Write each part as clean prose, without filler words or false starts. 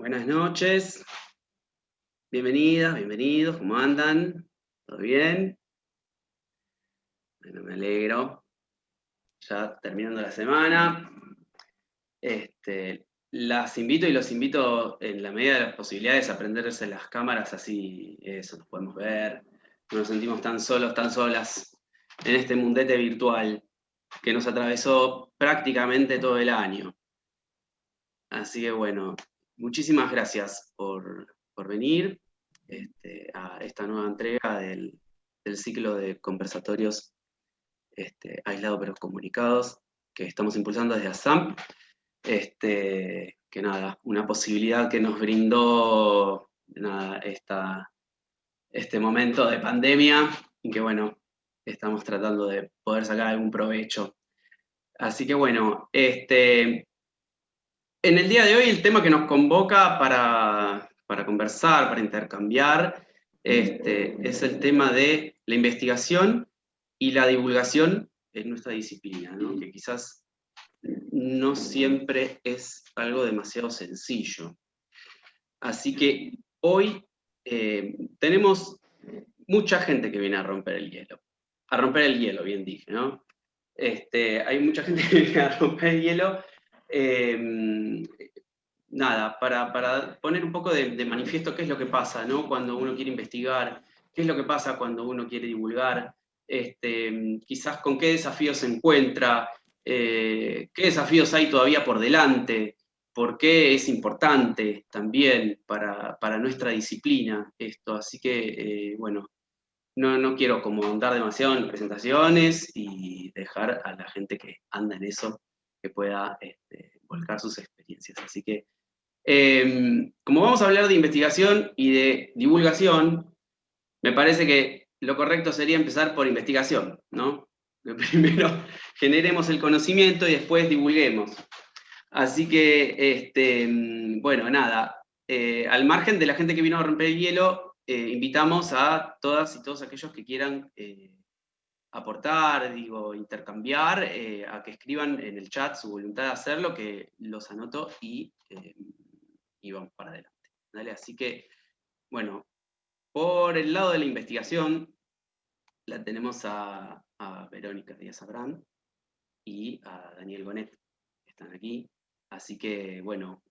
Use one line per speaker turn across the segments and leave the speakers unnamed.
Buenas noches, bienvenidas, bienvenidos, ¿cómo andan? ¿Todo bien? Bueno, me alegro. Ya terminando la semana. Las invito y los invito en la medida de las posibilidades a prenderse las cámaras, así eso, nos podemos ver, no nos sentimos tan solos, tan solas en este mundete virtual que nos atravesó prácticamente todo el año. Así que bueno, muchísimas gracias por venir a esta nueva entrega del ciclo de conversatorios aislados pero comunicados que estamos impulsando desde ASAM. Que nada, una posibilidad que nos brindó nada, este momento de pandemia y que bueno, estamos tratando de poder sacar algún provecho. Así que bueno, en el día de hoy el tema que nos convoca para conversar, para intercambiar, es el tema de la investigación y la divulgación en nuestra disciplina, ¿no? Que quizás no siempre es algo demasiado sencillo. Así que hoy tenemos mucha gente que viene a romper el hielo. A romper el hielo, bien dije, ¿no? Hay mucha gente que viene a romper el hielo. Nada, para poner un poco de manifiesto qué es lo que pasa, ¿no? Cuando uno quiere investigar, qué es lo que pasa cuando uno quiere divulgar, quizás con qué desafíos se encuentra, qué desafíos hay todavía por delante, por qué es importante también para nuestra disciplina esto. Así que, bueno, no quiero como andar demasiado en presentaciones y dejar a la gente que anda en eso que pueda volcar sus experiencias. Así que como vamos a hablar de investigación y de divulgación, me parece que lo correcto sería empezar por investigación, ¿no? Primero generemos el conocimiento y después divulguemos. Así que, bueno, nada, al margen de la gente que vino a romper el hielo, invitamos a todas y todos aquellos que quieran aportar, digo, intercambiar, a que escriban en el chat su voluntad de hacerlo, que los anoto y vamos para adelante. ¿Vale? Así que, bueno, por el lado de la investigación, la tenemos a Verónica Díaz Abrán y a Daniel Bonet, que están aquí. Así que, bueno,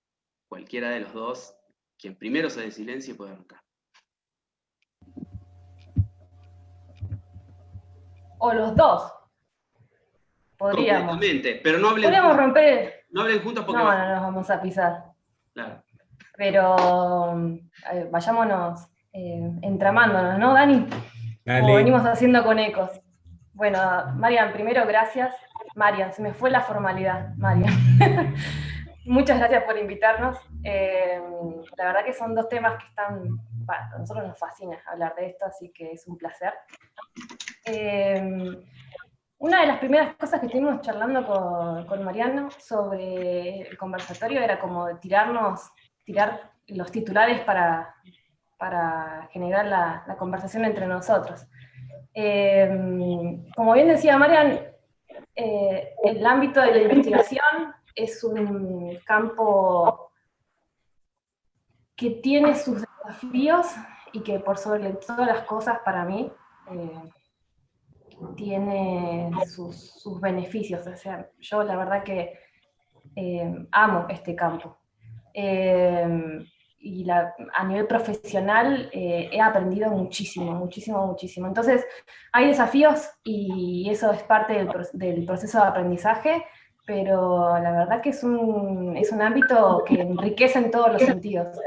cualquiera de los dos, quien primero se dé silencio puede arrancar.
O los dos. Podríamos.
Completamente, pero no hablen
Podríamos
juntos.
romper.
No hablen juntos porque
No nos vamos a pisar.
Claro.
Pero vayámonos entramándonos, ¿no, Dani?
Dale.
Como venimos haciendo con Ecos. Bueno, Marian, primero gracias. Marian, se me fue la formalidad, Marian. Muchas gracias por invitarnos. La verdad que son dos temas que están, a nosotros nos fascina hablar de esto, así que es un placer. Una de las primeras cosas que estuvimos charlando con Mariano sobre el conversatorio era como tirar los titulares para generar la conversación entre nosotros. Como bien decía Marian, el ámbito de la investigación es un campo que tiene sus desafíos y que por sobre todas las cosas para mí tiene sus beneficios. O sea, yo la verdad que amo este campo. Y a nivel profesional he aprendido muchísimo, muchísimo, muchísimo. Entonces, hay desafíos y eso es parte del proceso de aprendizaje, pero la verdad que es un ámbito que enriquece en todos los sentidos.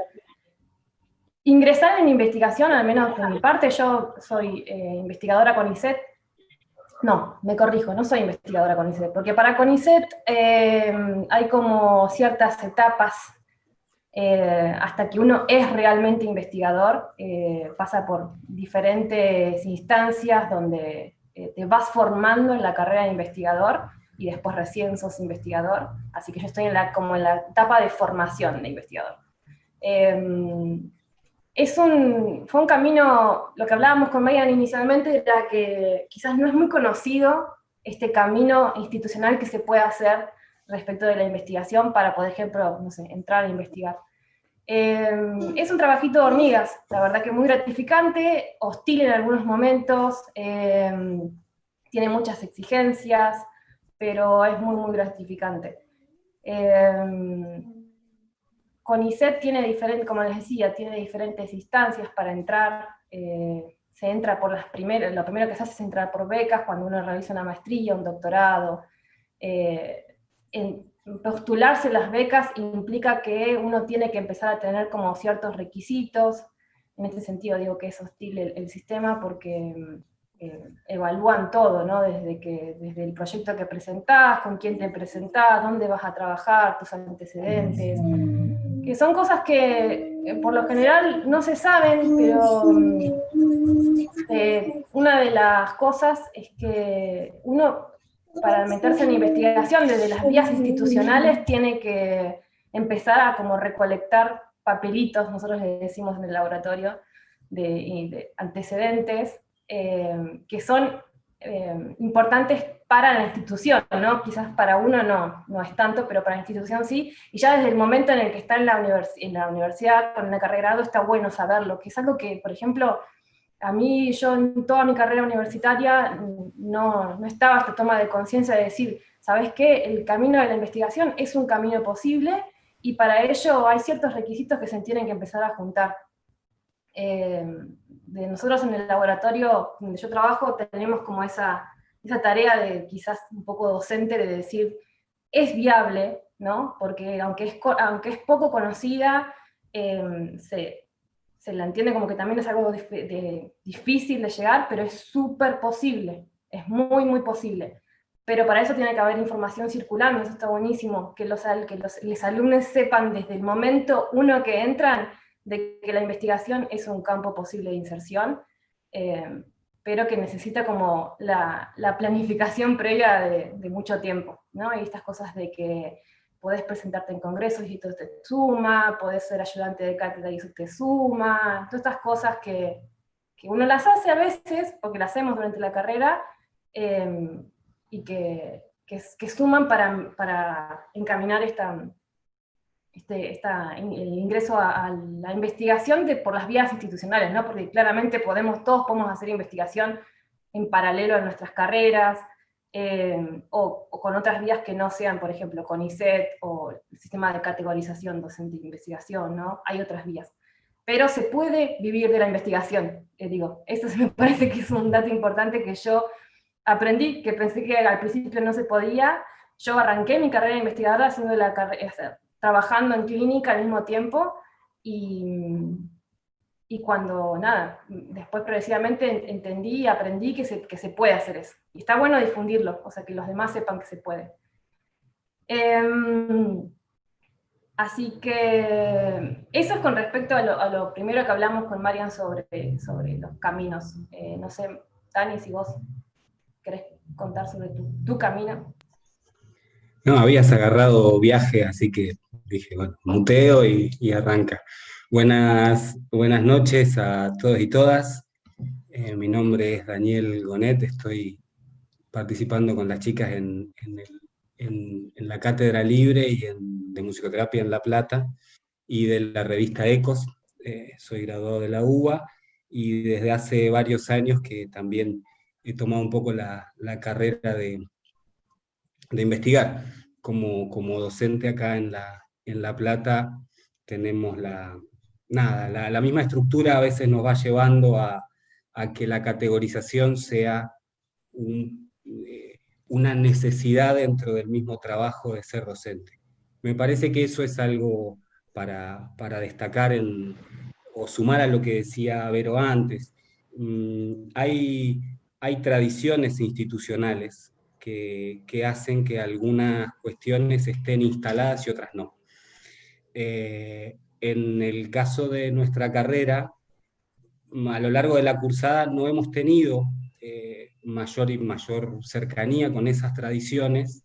Ingresar en investigación, al menos de mi parte, yo soy investigadora con CONICET. No, me corrijo, no soy investigadora CONICET, porque para CONICET hay como ciertas etapas hasta que uno es realmente investigador, pasa por diferentes instancias donde te vas formando en la carrera de investigador y después recién sos investigador, así que yo estoy como en la etapa de formación de investigador. Fue un camino, lo que hablábamos con Marian inicialmente era que quizás no es muy conocido este camino institucional que se puede hacer respecto de la investigación para, por ejemplo, no sé, entrar a investigar. Es un trabajito de hormigas, la verdad que muy gratificante, hostil en algunos momentos, tiene muchas exigencias, pero es muy, muy gratificante. CONICET tiene diferentes, como les decía, tiene diferentes instancias para entrar. Se entra por las primeras, lo primero que se hace es entrar por becas cuando uno realiza una maestría, un doctorado. En postularse las becas implica que uno tiene que empezar a tener como ciertos requisitos. En este sentido digo que es hostil el sistema porque evalúan todo, ¿no? Desde el proyecto que presentás, con quién te presentás, dónde vas a trabajar, tus antecedentes, que son cosas que por lo general no se saben, pero una de las cosas es que uno, para meterse en investigación desde las vías institucionales, tiene que empezar a como recolectar papelitos, nosotros le decimos en el laboratorio, de antecedentes, que son importantes para la institución, ¿no? Quizás para uno no es tanto, pero para la institución sí, y ya desde el momento en el que está en la universidad, con una carrera de grado, está bueno saberlo, que es algo que, por ejemplo, a mí, yo en toda mi carrera universitaria no estaba esta toma de conciencia de decir, ¿sabes qué? El camino de la investigación es un camino posible y para ello hay ciertos requisitos que se tienen que empezar a juntar. De nosotros en el laboratorio donde yo trabajo tenemos como esa tarea de quizás un poco docente de decir, es viable, ¿no? Porque aunque es poco conocida, se la entiende como que también es algo difícil de llegar, pero es súper posible, es muy, muy posible. Pero para eso tiene que haber información circulando, eso está buenísimo, que los alumnos sepan desde el momento uno que entran de que la investigación es un campo posible de inserción, pero que necesita como la planificación previa de mucho tiempo, ¿no? Y estas cosas de que podés presentarte en congresos y eso te suma, podés ser ayudante de cátedra y eso te suma, todas estas cosas que uno las hace a veces, porque las hacemos durante la carrera, y que suman para encaminar el ingreso a la investigación por las vías institucionales, ¿no? Porque claramente todos podemos hacer investigación en paralelo a nuestras carreras, o con otras vías que no sean, por ejemplo, CONICET o el sistema de categorización docente de investigación, ¿no? Hay otras vías. Pero se puede vivir de la investigación, digo, esto me parece que es un dato importante que yo aprendí, que pensé que al principio no se podía. Yo arranqué mi carrera de investigadora haciendo trabajando en clínica al mismo tiempo, y cuando, nada, después progresivamente entendí y aprendí que se puede hacer eso. Y está bueno difundirlo, o sea, que los demás sepan que se puede. Así que eso es con respecto a lo primero que hablamos con Marian sobre los caminos. No sé, Dani, si vos querés contar sobre tu camino.
No, habías agarrado viaje, así que dije, bueno, muteo y arranca. Buenas noches a todos y todas. Mi nombre es Daniel Gonet, estoy participando con las chicas en la Cátedra Libre de Musicoterapia en La Plata y de la revista Ecos. Soy graduado de la UBA y desde hace varios años que también he tomado un poco la carrera de investigar. Como docente acá en La Plata tenemos la misma estructura a veces nos va llevando a que la categorización sea una necesidad dentro del mismo trabajo de ser docente. Me parece que eso es algo para destacar o sumar a lo que decía Vero antes. Hay tradiciones institucionales que hacen que algunas cuestiones estén instaladas y otras no. En el caso de nuestra carrera, a lo largo de la cursada no hemos tenido mayor y mayor cercanía con esas tradiciones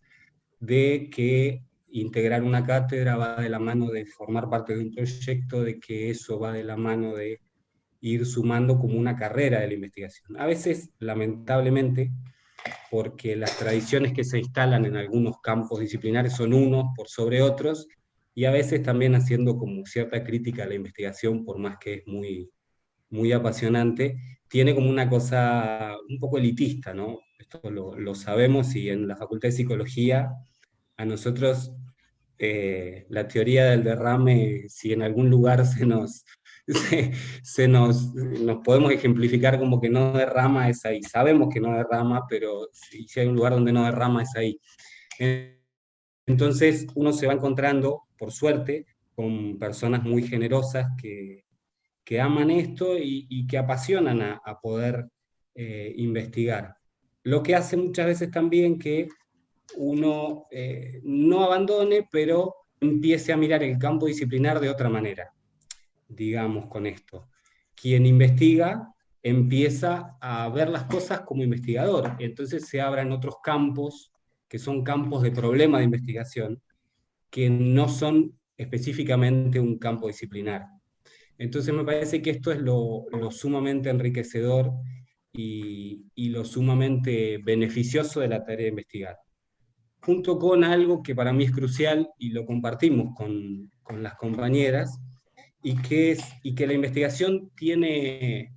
de que integrar una cátedra va de la mano de formar parte de un proyecto, de que eso va de la mano de ir sumando como una carrera de la investigación. A veces, lamentablemente, porque las tradiciones que se instalan en algunos campos disciplinares son unos por sobre otros, y a veces también haciendo como cierta crítica a la investigación, por más que es muy, muy apasionante, tiene como una cosa un poco elitista, ¿no? Esto lo sabemos, y en la Facultad de Psicología a nosotros la teoría del derrame, si en algún lugar se, nos podemos ejemplificar como que no derrama, es ahí. Sabemos que no derrama, pero si hay un lugar donde no derrama, es ahí. Entonces uno se va encontrando, por suerte, con personas muy generosas que aman esto y que apasionan a poder investigar. Lo que hace muchas veces también que uno no abandone, pero empiece a mirar el campo disciplinar de otra manera, digamos, con esto. Quien investiga empieza a ver las cosas como investigador, entonces se abran otros campos que son campos de problema de investigación, que no son específicamente un campo disciplinar. Entonces me parece que esto es lo sumamente enriquecedor y lo sumamente beneficioso de la tarea de investigar, junto con algo que para mí es crucial y lo compartimos con las compañeras, y que la investigación tiene,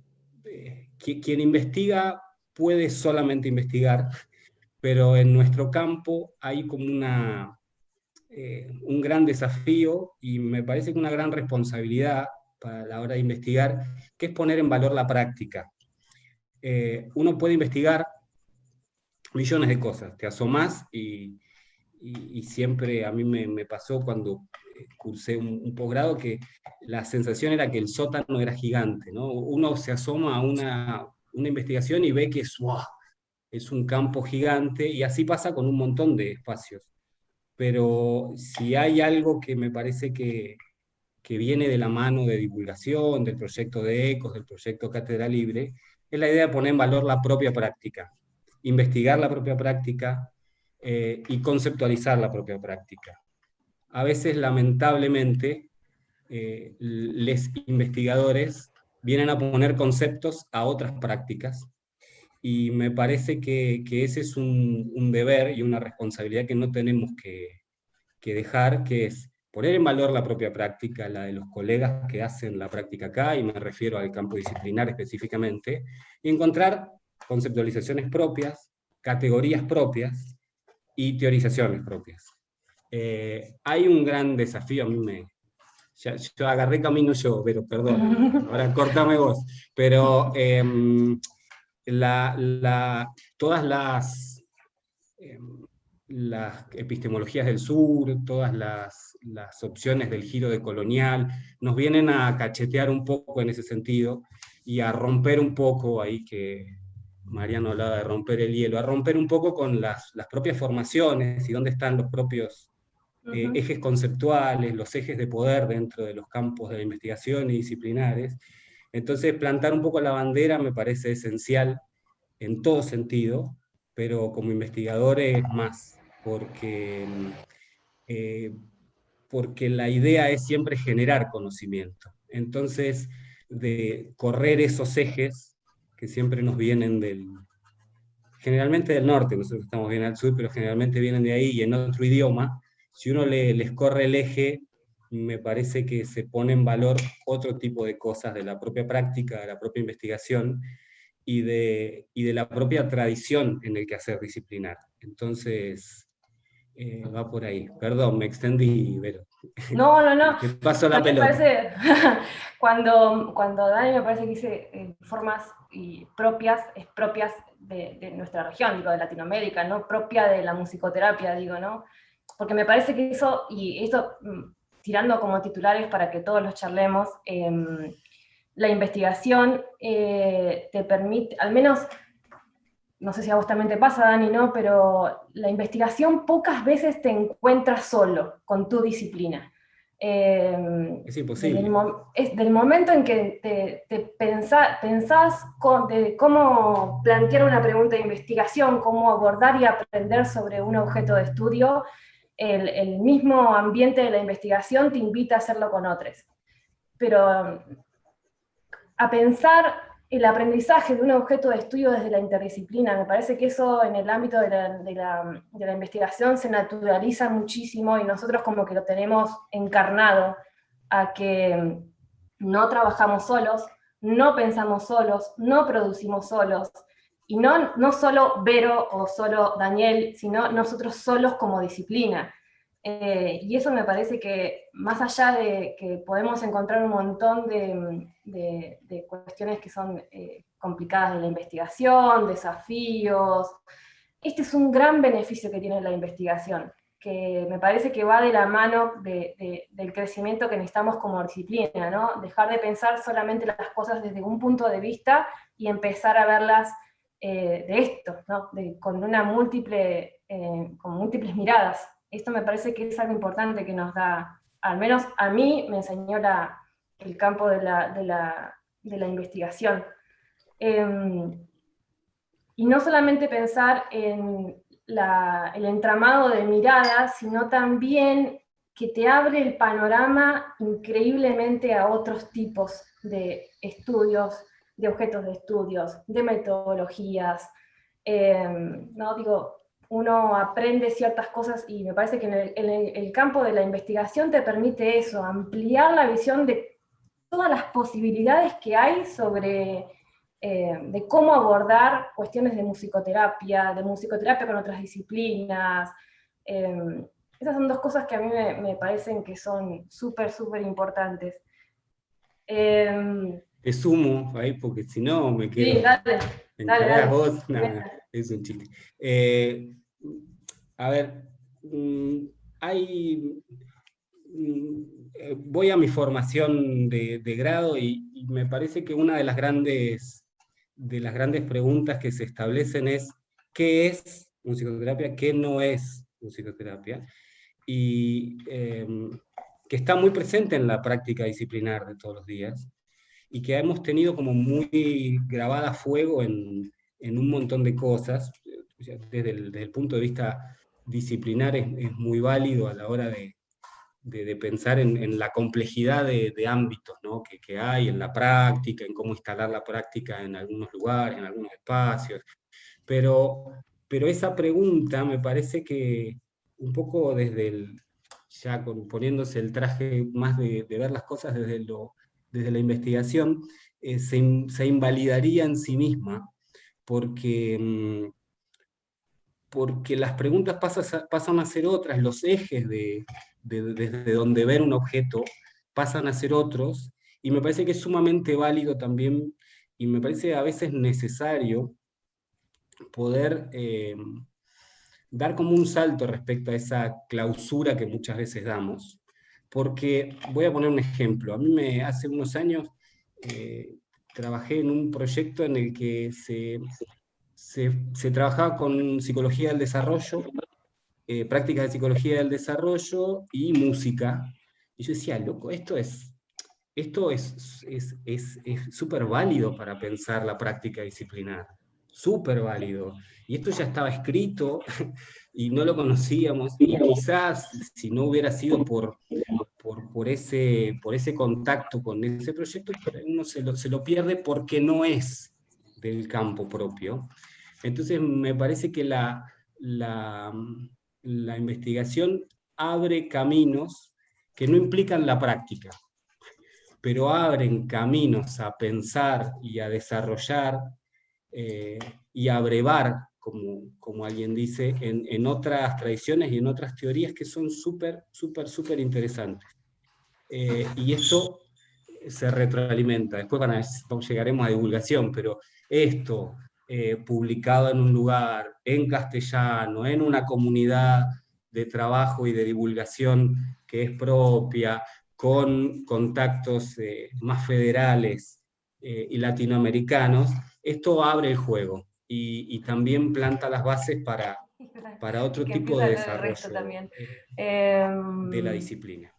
quien investiga puede solamente investigar, pero en nuestro campo hay como un gran desafío, y me parece que una gran responsabilidad para la hora de investigar, que es poner en valor la práctica. Uno puede investigar millones de cosas, te asomás y siempre a mí me pasó cuando cursé un posgrado, que la sensación era que el sótano era gigante, ¿no? Uno se asoma a una investigación y ve que ¡wow!, es un campo gigante, y así pasa con un montón de espacios. Pero si hay algo que me parece que viene de la mano de divulgación, del proyecto de ECOS, del proyecto Cátedra Libre, es la idea de poner en valor la propia práctica, investigar la propia práctica y conceptualizar la propia práctica. A veces, lamentablemente, los investigadores vienen a poner conceptos a otras prácticas, y me parece que ese es un deber y una responsabilidad que no tenemos que dejar, que es poner en valor la propia práctica, la de los colegas que hacen la práctica acá, y me refiero al campo disciplinar específicamente, y encontrar conceptualizaciones propias, categorías propias y teorizaciones propias. Hay un gran desafío, a mí yo agarré camino yo, pero perdón, ahora cortame vos, pero todas eh, las epistemologías del sur, todas las opciones del giro de colonial, nos vienen a cachetear un poco en ese sentido, y a romper un poco, ahí que Mariano hablaba de romper el hielo, a romper un poco con las propias formaciones y dónde están los propios ejes conceptuales, los ejes de poder dentro de los campos de la investigación y disciplinares. Entonces, plantar un poco la bandera me parece esencial en todo sentido, pero como investigador es más, eh, porque la idea es siempre generar conocimiento. Entonces, de correr esos ejes que siempre nos vienen generalmente del norte, nosotros estamos bien al sur, pero generalmente vienen de ahí y en otro idioma, si uno les corre el eje, me parece que se pone en valor otro tipo de cosas de la propia práctica, de la propia investigación, y de la propia tradición en el quehacer disciplinar. Entonces, va por ahí. Perdón, me extendí, pero
No, no, no.
te paso
A
la
mí me
pelota.
parece, cuando Dani me parece que dice formas propias de nuestra región, digo, de Latinoamérica, ¿no? Propia de la musicoterapia, digo, ¿no? Porque me parece que eso, y esto tirando como titulares para que todos los charlemos, la investigación te permite, al menos, no sé si a vos también te pasa, Dani, ¿no? Pero la investigación pocas veces te encuentras solo con tu disciplina.
Es imposible.
Del momento en que te pensás de cómo plantear una pregunta de investigación, cómo abordar y aprender sobre un objeto de estudio, el mismo ambiente de la investigación te invita a hacerlo con otros. Pero a pensar el aprendizaje de un objeto de estudio desde la interdisciplina. Me parece que eso en el ámbito de la investigación se naturaliza muchísimo y nosotros como que lo tenemos encarnado a que no trabajamos solos, no pensamos solos, no producimos solos, y no solo Vero o solo Daniel, sino nosotros solos como disciplina. Y eso me parece que, más allá de que podemos encontrar un montón de cuestiones que son complicadas de la investigación, desafíos, este es un gran beneficio que tiene la investigación, que me parece que va de la mano del crecimiento que necesitamos como disciplina, ¿no? Dejar de pensar solamente las cosas desde un punto de vista y empezar a verlas de esto, ¿no? Con múltiples miradas. Esto me parece que es algo importante que nos da, al menos a mí me enseñó el campo de la investigación. Y no solamente pensar en el entramado de miradas, sino también que te abre el panorama increíblemente a otros tipos de estudios, de objetos de estudios, de metodologías. No digo, uno aprende ciertas cosas y me parece que en el campo de la investigación te permite eso, ampliar la visión de todas las posibilidades que hay sobre de cómo abordar cuestiones de musicoterapia con otras disciplinas. Esas son dos cosas que a mí me parecen que son súper, súper importantes.
Te sumo ahí porque si no me quedo.
Sí, dale.
Encarás vos, nada, es un chiste. A ver, voy a mi formación de grado y me parece que una de las grandes preguntas que se establecen es ¿qué es musicoterapia? ¿Qué no es musicoterapia? Y que está muy presente en la práctica disciplinar de todos los días y que hemos tenido como muy grabada a fuego en un montón de cosas. Desde el punto de vista disciplinar es muy válido a la hora de pensar en la complejidad de ámbitos, ¿no? que hay en la práctica, en cómo instalar la práctica en algunos lugares, en algunos espacios. Pero esa pregunta me parece que un poco ya poniéndose el traje más de ver las cosas desde la investigación, se invalidaría en sí misma, porque, porque las preguntas pasan a ser otras, los ejes desde donde ver un objeto pasan a ser otros, y me parece que es sumamente válido también, y me parece a veces necesario poder dar como un salto respecto a esa clausura que muchas veces damos, porque voy a poner un ejemplo. A mí hace unos años trabajé en un proyecto en el que se trabajaba con psicología del desarrollo, prácticas de psicología del desarrollo y música. Y yo decía, loco, esto es súper válido para pensar la práctica disciplinar, súper válido. Y esto ya estaba escrito y no lo conocíamos, y quizás si no hubiera sido por ese contacto con ese proyecto, uno se lo pierde porque no es del campo propio. Entonces me parece que la investigación abre caminos que no implican la práctica, pero abren caminos a pensar y a desarrollar y a brevar, como alguien dice, en otras tradiciones y en otras teorías que son súper, súper, súper interesantes. Y esto se retroalimenta. Después llegaremos a divulgación, pero esto, publicado en un lugar, en castellano, en una comunidad de trabajo y de divulgación que es propia, con contactos más federales y latinoamericanos, esto abre el juego y también planta las bases para otro tipo de desarrollo de la disciplina.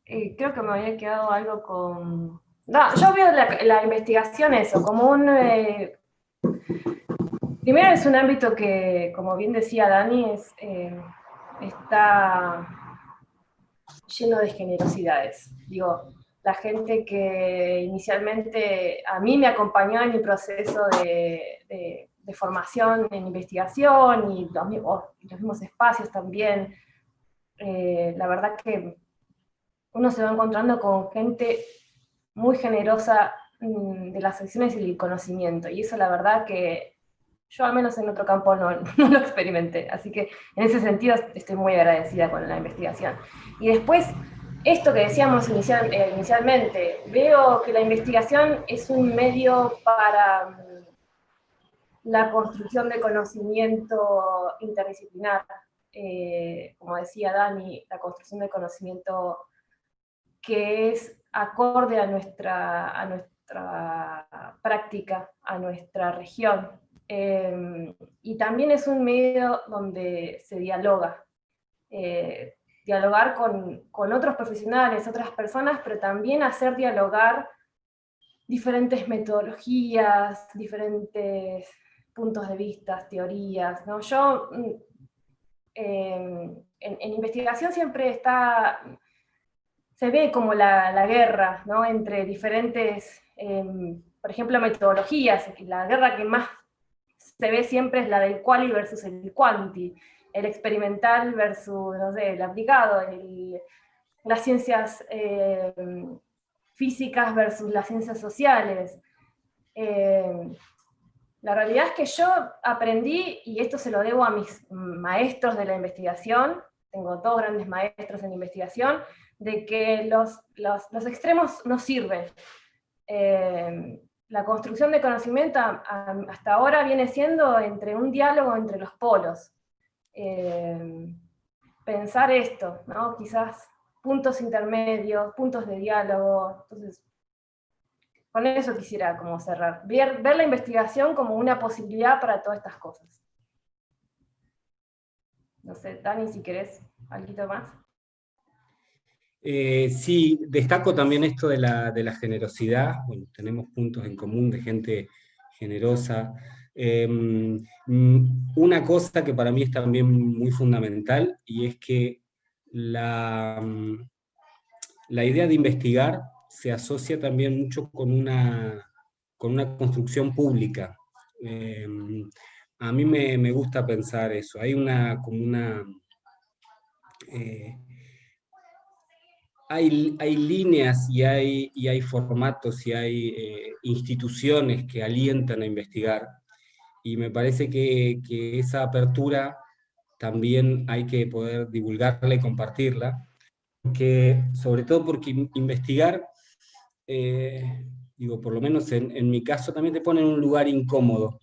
Creo que me había quedado algo con... No, yo veo la investigación eso, como primero es un ámbito que, como bien decía Dani, está lleno de generosidades. Digo, la gente que inicialmente a mí me acompañó en mi proceso de formación en investigación y los mismos espacios también. La verdad que uno se va encontrando con gente muy generosa de las acciones y el conocimiento, y eso la verdad que yo al menos en otro campo no lo experimenté, así que en ese sentido estoy muy agradecida con la investigación. Y después, esto que decíamos inicialmente, veo que la investigación es un medio para la construcción de conocimiento interdisciplinar, como decía Dani, la construcción de conocimiento que es acorde a nuestra práctica, a nuestra región. Y también es un medio donde se dialoga. Dialogar con otros profesionales, otras personas, pero también hacer dialogar diferentes metodologías, diferentes puntos de vista, teorías, ¿no? Yo en investigación siempre se ve como la guerra, ¿no? Entre diferentes, por ejemplo, metodologías. La guerra que más se ve siempre es la del quali versus el quanti, el experimental versus, no sé, el aplicado, las ciencias físicas versus las ciencias sociales. La realidad es que yo aprendí, y esto se lo debo a mis maestros de la investigación, tengo 2 grandes maestros en investigación, de que los extremos no sirven. La construcción de conocimiento hasta ahora viene siendo entre un diálogo entre los polos. Pensar esto, ¿no? Quizás puntos intermedios, puntos de diálogo. Entonces, con eso quisiera como cerrar. Ver la investigación como una posibilidad para todas estas cosas. No sé, Dani, si querés algo más.
Sí, destaco también esto de la generosidad. Bueno, tenemos puntos en común de gente generosa. Una cosa que para mí es también muy fundamental, y es que la idea de investigar se asocia también mucho con una construcción pública. A mí me gusta pensar eso. Hay hay líneas y hay formatos y hay instituciones que alientan a investigar, y me parece que esa apertura también hay que poder divulgarla y compartirla, sobre todo porque investigar, digo, por lo menos en mi caso, también te pone en un lugar incómodo,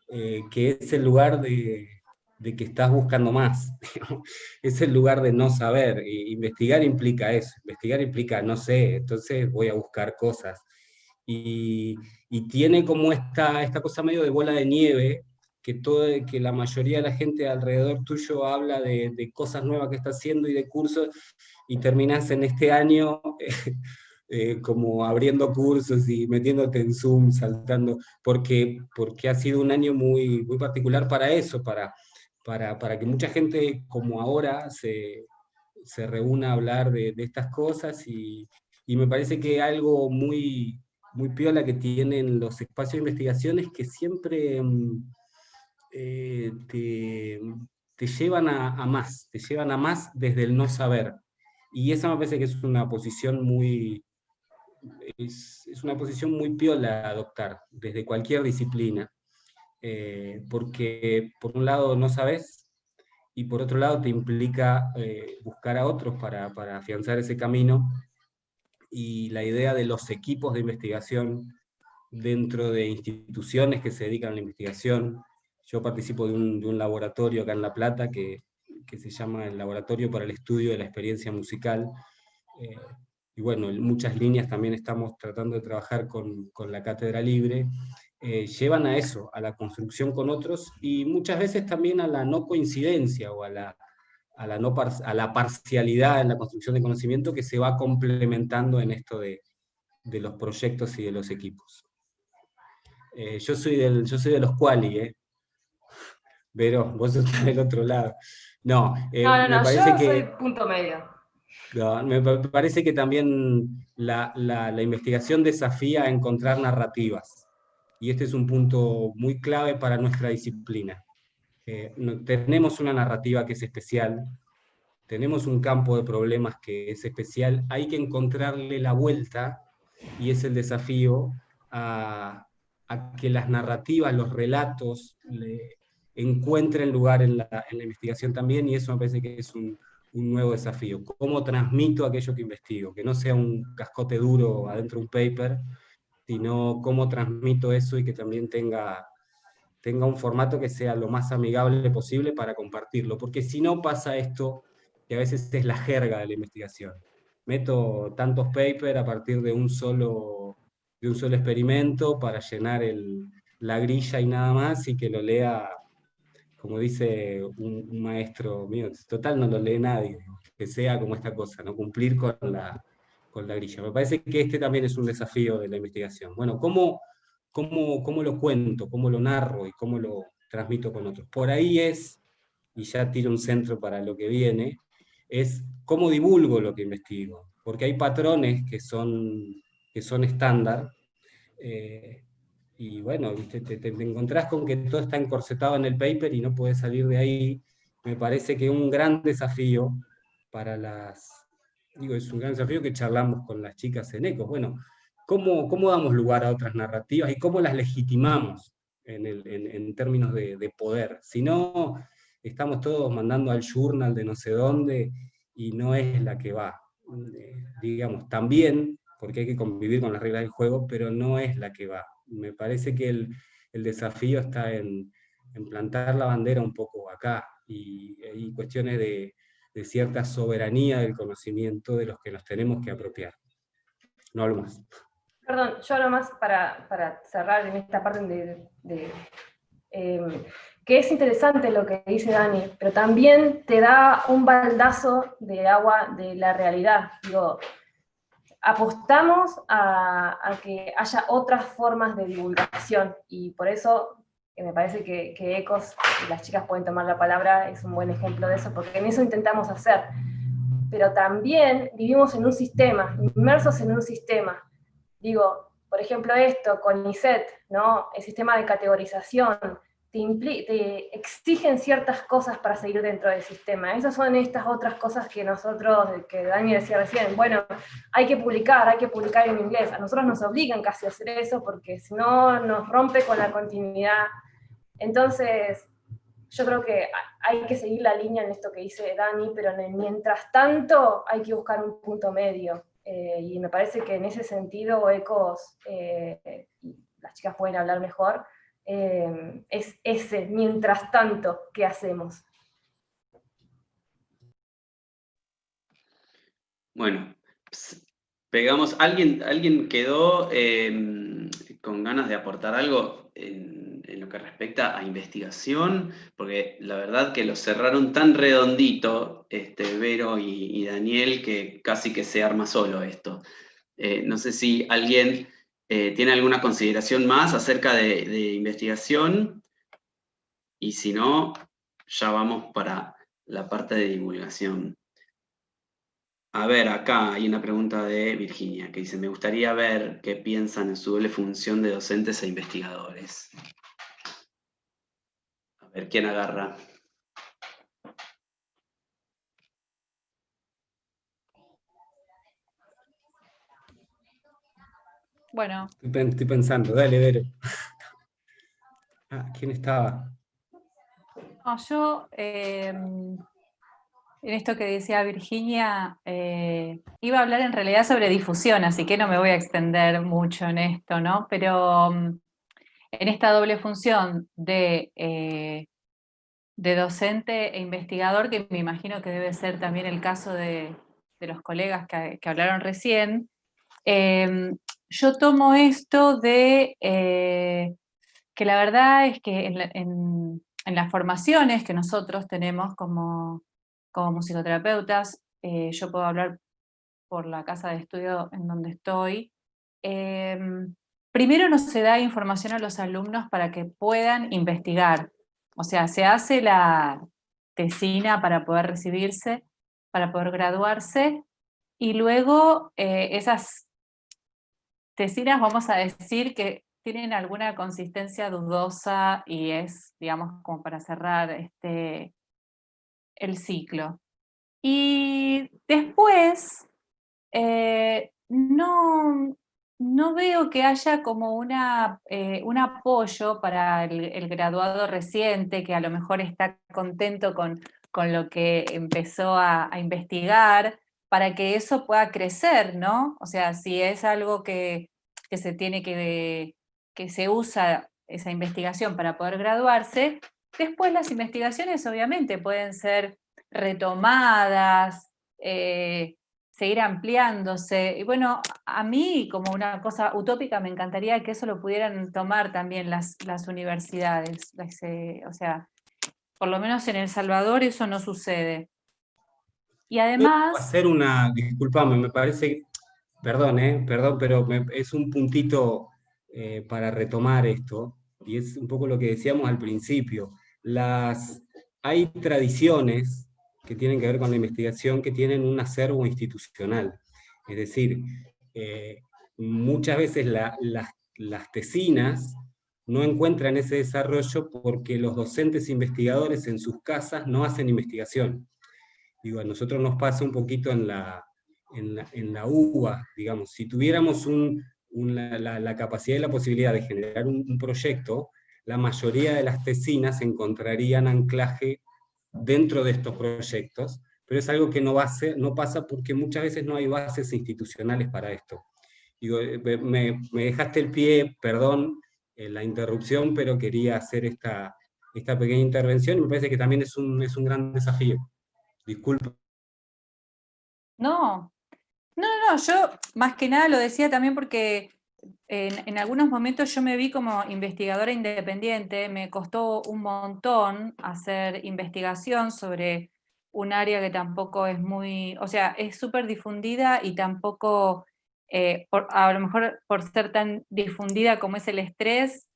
que es el lugar de que estás buscando más. Es el lugar de no saber. Investigar implica eso, investigar implica no sé, entonces voy a buscar cosas. Y tiene como esta cosa medio de bola de nieve, que la mayoría de la gente alrededor tuyo habla de cosas nuevas que está haciendo y de cursos, y terminás en este año como abriendo cursos y metiéndote en Zoom, saltando, porque ha sido un año muy, muy particular para eso, para que mucha gente como ahora se reúna a hablar de estas cosas, y me parece que algo muy, muy piola que tienen los espacios de investigación es que siempre te llevan a más, te llevan a más desde el no saber. Y esa me parece que es una posición es una posición muy piola a adoptar desde cualquier disciplina, porque por un lado no sabes, y por otro lado te implica buscar a otros para afianzar ese camino, y la idea de los equipos de investigación dentro de instituciones que se dedican a la investigación. Yo participo de un laboratorio acá en La Plata que se llama el Laboratorio para el Estudio de la Experiencia Musical, y bueno, en muchas líneas también estamos tratando de trabajar con la Cátedra Libre, llevan a eso, a la construcción con otros, y muchas veces también a la no coincidencia, o a la parcialidad en la construcción de conocimiento, que se va complementando en esto de los proyectos y de los equipos. Yo soy de los quali, pero vos estás del otro lado. No,
No,
me parece
yo
que
soy punto medio.
No, me parece que también la investigación desafía a encontrar narrativas, y este es un punto muy clave para nuestra disciplina. Tenemos una narrativa que es especial, tenemos un campo de problemas que es especial, hay que encontrarle la vuelta, y es el desafío a que las narrativas, los relatos, encuentren lugar en la investigación también, y eso me parece que es un nuevo desafío. ¿Cómo transmito aquello que investigo? Que no sea un cascote duro adentro de un paper, sino cómo transmito eso y que también tenga un formato que sea lo más amigable posible para compartirlo, porque si no pasa esto, que a veces es la jerga de la investigación. Meto tantos papers a partir de un solo experimento para llenar la grilla y nada más, y que lo lea, como dice un maestro mío, total no lo lee nadie, que sea como esta cosa, ¿no? Cumplir con la grilla. Me parece que este también es un desafío de la investigación. Bueno, ¿cómo lo cuento, cómo lo narro y cómo lo transmito con otros? Por ahí es, y ya tiro un centro para lo que viene, es cómo divulgo lo que investigo, porque hay patrones que son estándar, eh, y bueno, ¿viste? Te encontrás con que todo está encorsetado en el paper y no puedes salir de ahí. Me parece que un gran desafío para es un gran desafío que charlamos con las chicas en ECO. Bueno, ¿cómo damos lugar a otras narrativas y cómo las legitimamos en términos de poder? Si no, estamos todos mandando al journal de no sé dónde y no es la que va. Digamos, también, porque hay que convivir con las reglas del juego, pero no es la que va. Me parece que el desafío está en plantar la bandera un poco acá, y hay cuestiones de cierta soberanía del conocimiento de los que nos tenemos que apropiar. No hablo más.
Perdón, yo hablo más para cerrar en esta parte que es interesante lo que dice Dani, pero también te da un baldazo de agua de la realidad. Digo, apostamos a que haya otras formas de divulgación, y por eso me parece que ECOS, y las chicas pueden tomar la palabra, es un buen ejemplo de eso, porque en eso intentamos hacer. Pero también vivimos en un sistema, inmersos en un sistema. Digo, por ejemplo esto, con CONICET, ¿no? El sistema de categorización, te exigen ciertas cosas para seguir dentro del sistema. Esas son estas otras cosas que nosotros, que Dani decía recién, bueno, hay que publicar en inglés. A nosotros nos obligan casi a hacer eso, porque si no nos rompe con la continuidad. Entonces, yo creo que hay que seguir la línea en esto que dice Dani, pero mientras tanto hay que buscar un punto medio. Y me parece que en ese sentido ECOS, y las chicas pueden hablar mejor, es ese mientras tanto que hacemos.
Bueno, pegamos. ¿Alguien quedó con ganas de aportar algo en lo que respecta a investigación? Porque la verdad que lo cerraron tan redondito, Vero y Daniel, que casi que se arma solo esto. No sé si alguien tiene alguna consideración más acerca de investigación, y si no, ya vamos para la parte de divulgación. A ver, acá hay una pregunta de Virginia que dice: me gustaría ver qué piensan en su doble función de docentes e investigadores. A ver, ¿quién agarra?
Bueno,
Estoy pensando, dale, Vero. ¿Quién estaba?
no, yo en esto que decía Virginia, iba a hablar en realidad sobre difusión, así que no me voy a extender mucho en esto, ¿no? Pero en esta doble función de docente e investigador, que me imagino que debe ser también el caso de los colegas que hablaron recién, yo tomo esto de que la verdad es que en las formaciones que nosotros tenemos como musicoterapeutas, yo puedo hablar por la casa de estudio en donde estoy, primero no se da información a los alumnos para que puedan investigar. O sea, se hace la tesina para poder recibirse, para poder graduarse, y luego esas tesinas, vamos a decir que tienen alguna consistencia dudosa y es, digamos, como para cerrar el ciclo. Y después, no veo que haya como un apoyo para el graduado reciente, que a lo mejor está contento con lo que empezó a investigar, para que eso pueda crecer, ¿no? O sea, si es algo que se tiene que se usa esa investigación para poder graduarse, después las investigaciones obviamente pueden ser retomadas, seguir ampliándose. Y bueno, a mí, como una cosa utópica, me encantaría que eso lo pudieran tomar también las universidades. O sea, por lo menos en El Salvador eso no sucede. Y además...
Hacer discúlpame, me parece, perdón, pero es un puntito para retomar esto, y es un poco lo que decíamos al principio. Hay tradiciones que tienen que ver con la investigación que tienen un acervo institucional. Es decir, muchas veces las tesinas no encuentran ese desarrollo porque los docentes investigadores en sus casas no hacen investigación. Digo, a nosotros nos pasa un poquito en la UBA, digamos, si tuviéramos la capacidad y la posibilidad de generar un proyecto, la mayoría de las tesinas encontrarían anclaje dentro de estos proyectos, pero es algo que no pasa porque muchas veces no hay bases institucionales para esto. Digo, me dejaste el pie, perdón, la interrupción, pero quería hacer esta pequeña intervención, y me parece que también es un gran desafío. Disculpa.
No, yo más que nada lo decía también porque en algunos momentos yo me vi como investigadora independiente, me costó un montón hacer investigación sobre un área que tampoco es muy, o sea, es súper difundida y tampoco, a lo mejor por ser tan difundida como es el estrés,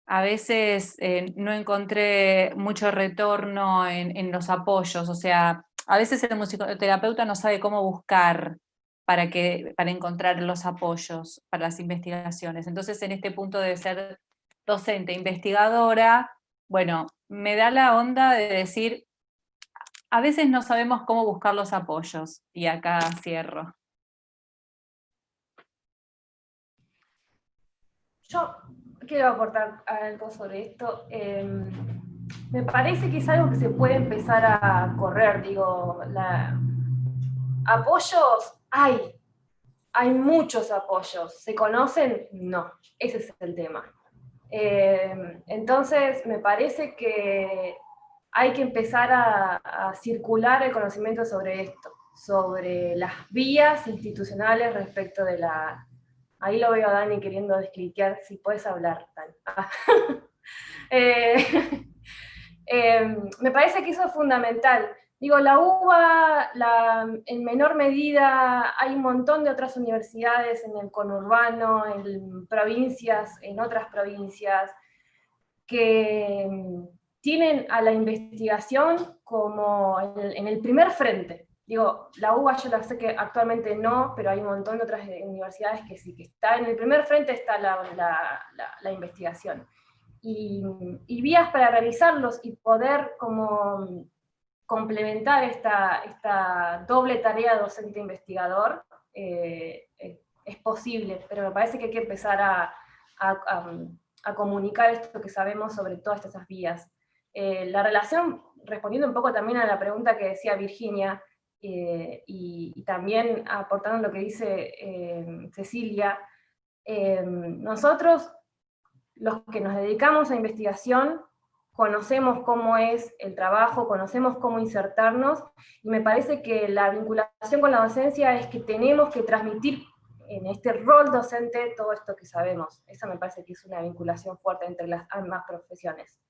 a veces no encontré mucho retorno en los apoyos, o sea, a veces el musicoterapeuta no sabe cómo buscar para encontrar los apoyos para las investigaciones. Entonces, en este punto de ser docente, investigadora, bueno, me da la onda de decir, a veces no sabemos cómo buscar los apoyos, y acá cierro.
Yo quiero aportar algo sobre esto. Me parece que es algo que se puede empezar a correr, digo, apoyos hay muchos apoyos. ¿Se conocen? No, ese es el tema. Entonces, me parece que hay que empezar a circular el conocimiento sobre esto, sobre las vías institucionales respecto de la... Ahí lo veo a Dani queriendo descliquear, si puedes hablar, Dani. Me parece que eso es fundamental. Digo, la UBA, en menor medida, hay un montón de otras universidades en el conurbano, en provincias, en otras provincias, que tienen a la investigación como en el primer frente. Digo, la UBA yo la sé que actualmente no, pero hay un montón de otras universidades que sí, que está en el primer frente está la investigación. Y vías para realizarlos y poder como complementar esta doble tarea docente-investigador es posible, pero me parece que hay que empezar a comunicar esto que sabemos sobre todas estas vías. La relación, respondiendo un poco también a la pregunta que decía Virginia, y también aportando lo que dice Cecilia, nosotros, los que nos dedicamos a investigación, conocemos cómo es el trabajo, conocemos cómo insertarnos, y me parece que la vinculación con la docencia es que tenemos que transmitir en este rol docente todo esto que sabemos. Esa me parece que es una vinculación fuerte entre las ambas profesiones.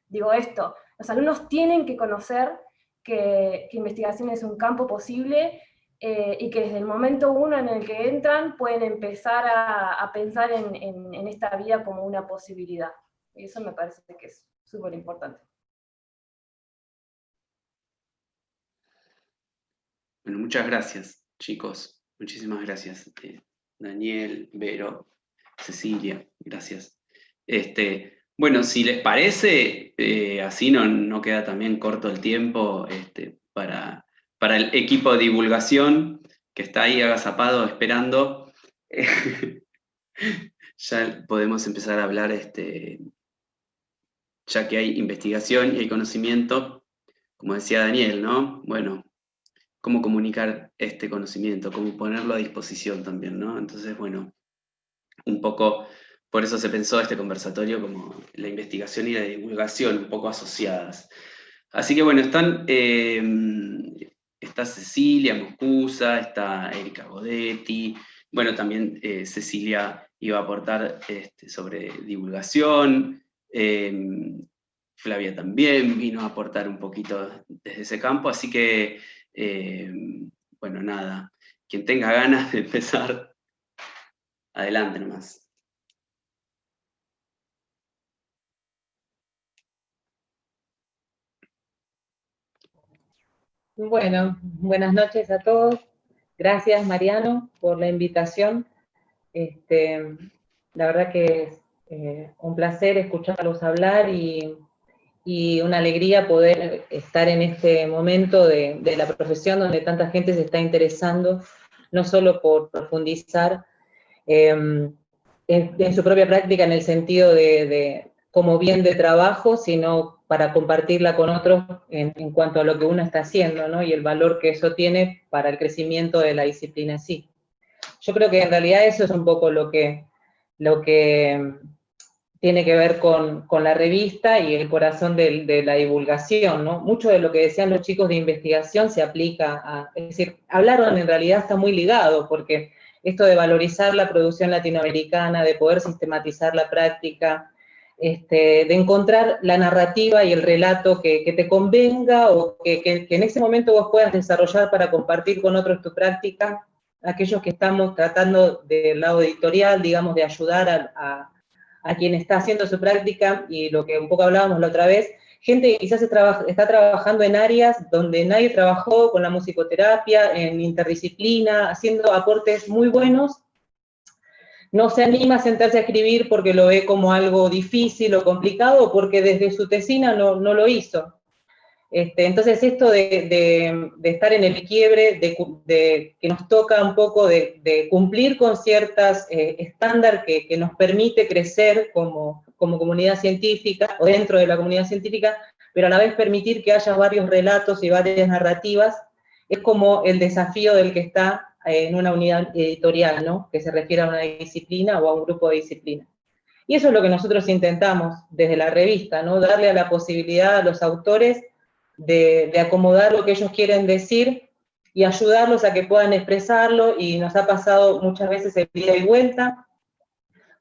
Digo esto, los alumnos tienen que conocer que investigación es un campo posible, y que desde el momento uno en el que entran pueden empezar a pensar en esta vida como una posibilidad. Y eso me parece que es súper importante.
Bueno, muchas gracias, chicos. Muchísimas gracias. Daniel, Vero, Cecilia, gracias. Bueno, si les parece, así no queda también corto el tiempo para el equipo de divulgación que está ahí agazapado esperando. Ya podemos empezar a hablar, ya que hay investigación y hay conocimiento, como decía Daniel, ¿no? Bueno, cómo comunicar este conocimiento, cómo ponerlo a disposición también, ¿no? Entonces, bueno, un poco, por eso se pensó este conversatorio como la investigación y la divulgación un poco asociadas. Así que bueno, está Cecilia Moscusa, está Erika Godetti, bueno, también Cecilia iba a aportar sobre divulgación, Flavia también vino a aportar un poquito desde ese campo, así que, bueno, nada, quien tenga ganas de empezar, adelante nomás.
Bueno, buenas noches a todos. Gracias, Mariano, por la invitación. La verdad que es un placer escucharlos hablar y una alegría poder estar en este momento de la profesión donde tanta gente se está interesando, no solo por profundizar en su propia práctica en el sentido de como bien de trabajo, sino para compartirla con otros en cuanto a lo que uno está haciendo, ¿no? Y el valor que eso tiene para el crecimiento de la disciplina en sí. Yo creo que en realidad eso es un poco lo que tiene que ver con la revista y el corazón de la divulgación, ¿no? Mucho de lo que decían los chicos de investigación se aplica a, es decir, hablaron en realidad está muy ligado, porque esto de valorizar la producción latinoamericana, de poder sistematizar la práctica, de encontrar la narrativa y el relato que te convenga o que en ese momento vos puedas desarrollar para compartir con otros tu práctica, aquellos que estamos tratando del lado editorial, digamos, de ayudar a quien está haciendo su práctica, y lo que un poco hablábamos la otra vez, gente que quizás está trabajando en áreas donde nadie trabajó, con la musicoterapia, en interdisciplina, haciendo aportes muy buenos, no se anima a sentarse a escribir porque lo ve como algo difícil o complicado, o porque desde su tesina no lo hizo. Entonces esto de estar en el quiebre, que nos toca un poco de cumplir con ciertas estándares que nos permite crecer como comunidad científica, o dentro de la comunidad científica, pero a la vez permitir que haya varios relatos y varias narrativas, es como el desafío del que está en una unidad editorial, ¿no? Que se refiere a una disciplina o a un grupo de disciplina. Y eso es lo que nosotros intentamos desde la revista, ¿no? Darle a la posibilidad a los autores de acomodar lo que ellos quieren decir y ayudarlos a que puedan expresarlo, y nos ha pasado muchas veces el ida y vuelta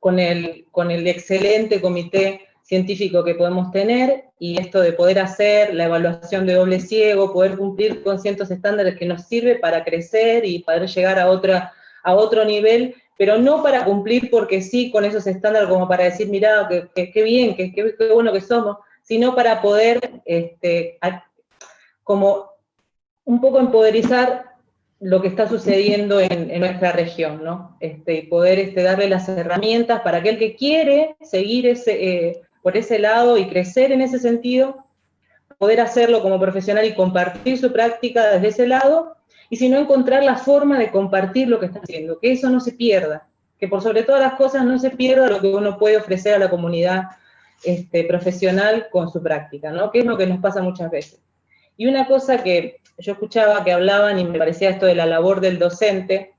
con el excelente comité científico que podemos tener, y esto de poder hacer la evaluación de doble ciego, poder cumplir con ciertos estándares que nos sirve para crecer y poder llegar a otro nivel, pero no para cumplir porque sí con esos estándares como para decir, mirá, qué bien, qué bueno que somos, sino para poder como un poco empoderizar lo que está sucediendo en nuestra región, ¿no? Y poder darle las herramientas para aquel que quiere seguir por ese lado y crecer en ese sentido, poder hacerlo como profesional y compartir su práctica desde ese lado, y si no, encontrar la forma de compartir lo que está haciendo, que eso no se pierda, que por sobre todas las cosas no se pierda lo que uno puede ofrecer a la comunidad profesional con su práctica, ¿no? Que es lo que nos pasa muchas veces. Y una cosa que yo escuchaba que hablaban y me parecía esto de la labor del docente,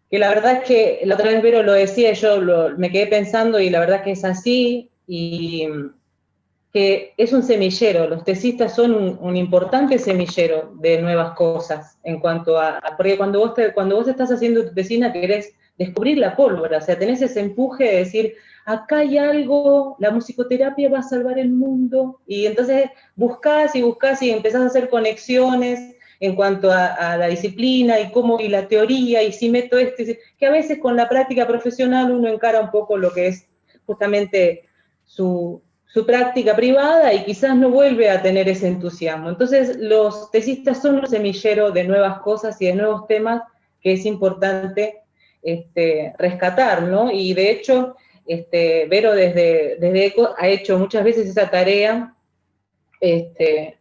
que la verdad es que la otra vez Vero lo decía y yo me quedé pensando, y la verdad es que es así, y que es un semillero, los tesistas son un importante semillero de nuevas cosas, en cuanto porque cuando vos estás haciendo tu tesina querés descubrir la pólvora, o sea, tenés ese empuje de decir, acá hay algo, la musicoterapia va a salvar el mundo, y entonces buscás y empezás a hacer conexiones en cuanto a la disciplina y la teoría, y si meto que a veces con la práctica profesional uno encara un poco lo que es justamente su su práctica privada y quizás no vuelve a tener ese entusiasmo. Entonces, los tesistas son un semillero de nuevas cosas y de nuevos temas que es importante rescatar, ¿no? Y de hecho, Vero desde ECO ha hecho muchas veces esa tarea de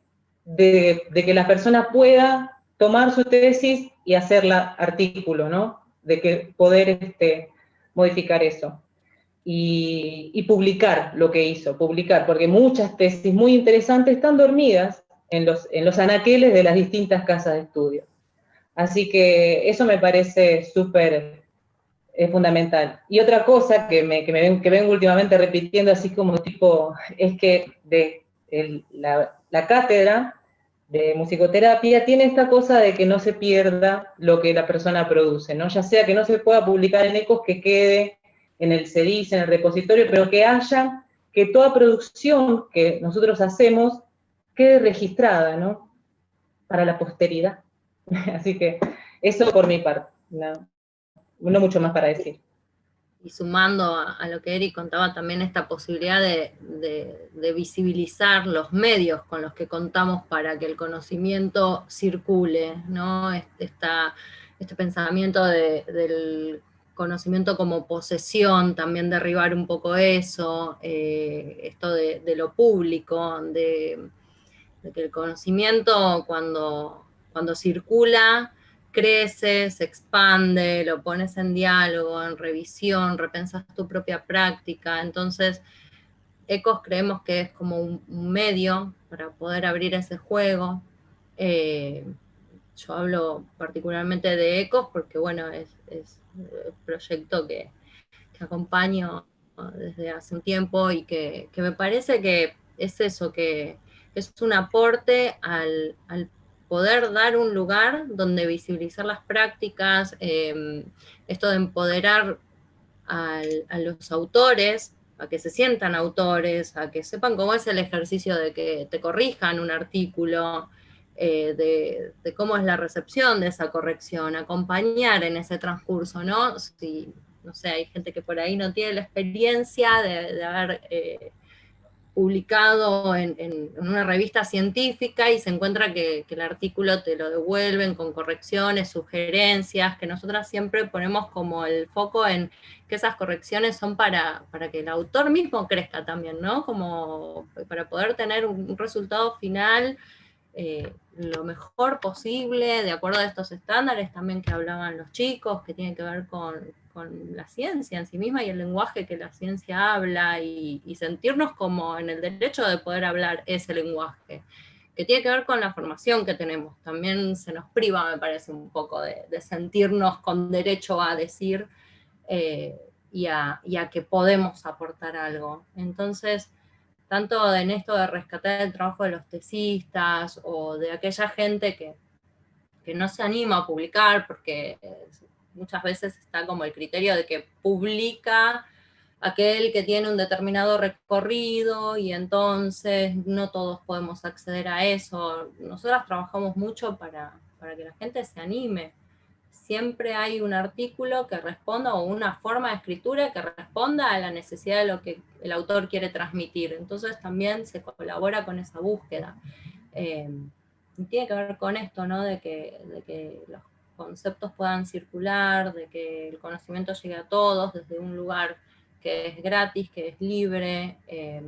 que la persona pueda tomar su tesis y hacerla artículo, ¿no? De que poder modificar eso. Y publicar lo que hizo, publicar, porque muchas tesis muy interesantes están dormidas en los anaqueles de las distintas casas de estudio. Así que eso me parece súper fundamental. Y otra cosa que vengo últimamente repitiendo, así como tipo, es que la cátedra de musicoterapia tiene esta cosa de que no se pierda lo que la persona produce, ¿no? Ya sea que no se pueda publicar en ECOS, que quede en el CEDIS, en el repositorio, pero que toda producción que nosotros hacemos quede registrada, ¿no? Para la posteridad. Así que eso por mi parte, no mucho más para decir.
Y sumando a lo que Eric contaba también, esta posibilidad de visibilizar los medios con los que contamos para que el conocimiento circule, ¿no? Este pensamiento del conocimiento como posesión, también derribar un poco eso, esto de lo público, de que el conocimiento cuando circula, crece, se expande, lo pones en diálogo, en revisión, repensas tu propia práctica. Entonces, ECOS creemos que es como un medio para poder abrir ese juego. Yo hablo particularmente de ECOS porque, bueno, es el proyecto que acompaño desde hace un tiempo y que me parece que es eso, que es un aporte al poder dar un lugar donde visibilizar las prácticas, esto de empoderar a los autores, a que se sientan autores, a que sepan cómo es el ejercicio de que te corrijan un artículo, de cómo es la recepción de esa corrección, acompañar en ese transcurso, ¿no? Si, no sé, hay gente que por ahí no tiene la experiencia de haber publicado en una revista científica y se encuentra que el artículo te lo devuelven con correcciones, sugerencias, que nosotras siempre ponemos como el foco en que esas correcciones son para que el autor mismo crezca también, ¿no? Como para poder tener un resultado final lo mejor posible, de acuerdo a estos estándares también que hablaban los chicos, que tienen que ver con la ciencia en sí misma y el lenguaje que la ciencia habla, y sentirnos como en el derecho de poder hablar ese lenguaje, que tiene que ver con la formación que tenemos. También se nos priva, me parece, un poco de sentirnos con derecho a decir y a que podemos aportar algo. Entonces, tanto en esto de rescatar el trabajo de los tesistas o de aquella gente que no se anima a publicar, porque muchas veces está como el criterio de que publica aquel que tiene un determinado recorrido y entonces no todos podemos acceder a eso. Nosotras trabajamos mucho para que la gente se anime. Siempre hay un artículo que responda, o una forma de escritura que responda a la necesidad de lo que el autor quiere transmitir. Entonces también se colabora con esa búsqueda. Y tiene que ver con esto, ¿no? De que los conceptos puedan circular, de que el conocimiento llegue a todos desde un lugar que es gratis, que es libre, que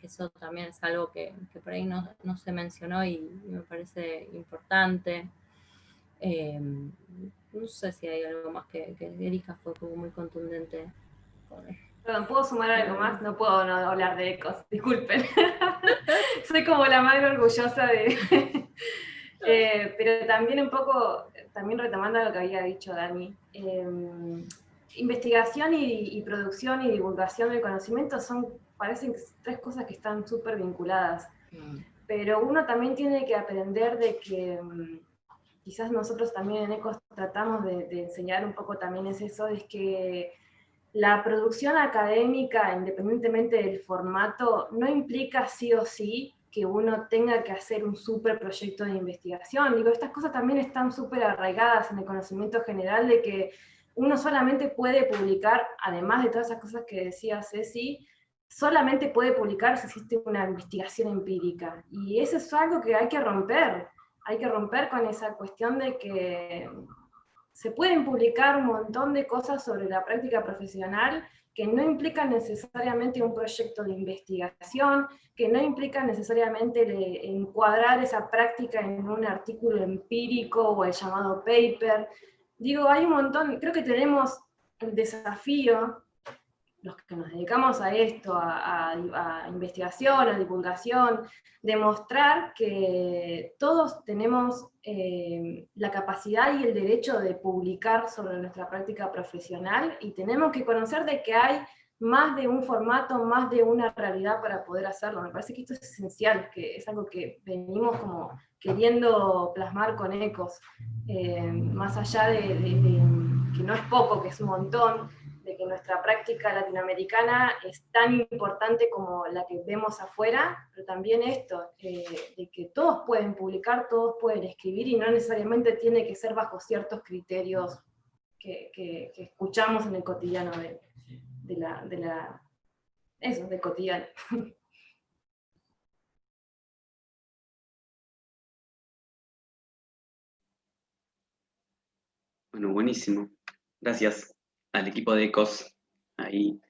eso también es algo que por ahí no se mencionó y me parece importante. No sé si hay algo más que Erika fue como muy contundente con esto.
Perdón, ¿puedo sumar algo más? No puedo no hablar de ECOS, disculpen. Soy como la madre orgullosa de... pero también un poco, también retomando lo que había dicho Dani, investigación y producción y divulgación del conocimiento parecen tres cosas que están súper vinculadas. Pero uno también tiene que aprender de que... quizás nosotros también en ECOS tratamos de enseñar un poco también es eso, es que la producción académica, independientemente del formato, no implica sí o sí que uno tenga que hacer un súper proyecto de investigación. Digo, estas cosas también están súper arraigadas en el conocimiento general de que uno solamente puede publicar, además de todas esas cosas que decía Ceci, solamente puede publicar si existe una investigación empírica. Y eso es algo que hay que romper con esa cuestión de que se pueden publicar un montón de cosas sobre la práctica profesional que no implican necesariamente un proyecto de investigación, que no implican necesariamente encuadrar esa práctica en un artículo empírico o el llamado paper. Digo, hay un montón, creo que tenemos el desafío, los que nos dedicamos a esto, a investigación, a divulgación, demostrar que todos tenemos la capacidad y el derecho de publicar sobre nuestra práctica profesional, y tenemos que conocer de que hay más de un formato, más de una realidad para poder hacerlo. Me parece que esto es esencial, que es algo que venimos como queriendo plasmar con Ecos, más allá de que no es poco, que es un montón, de que nuestra práctica latinoamericana es tan importante como la que vemos afuera, pero también esto, de que todos pueden publicar, todos pueden escribir, y no necesariamente tiene que ser bajo ciertos criterios que escuchamos en el cotidiano del cotidiano.
Bueno, buenísimo. Gracias al equipo de Ecos. Ahí,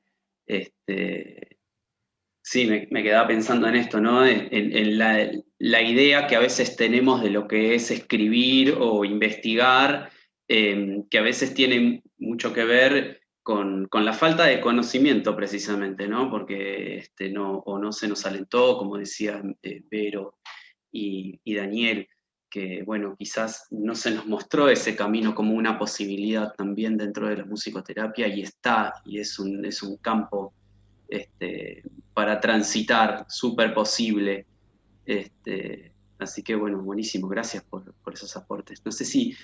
sí, me quedaba pensando en esto, ¿no? En la idea que a veces tenemos de lo que es escribir o investigar, que a veces tiene mucho que ver con la falta de conocimiento, precisamente, ¿no? Porque no se nos alentó, como decían Vero y Daniel, que, bueno, quizás no se nos mostró ese camino como una posibilidad también dentro de la musicoterapia, y es un campo para transitar, súper posible. Así que, bueno, buenísimo, gracias por esos aportes. No sé si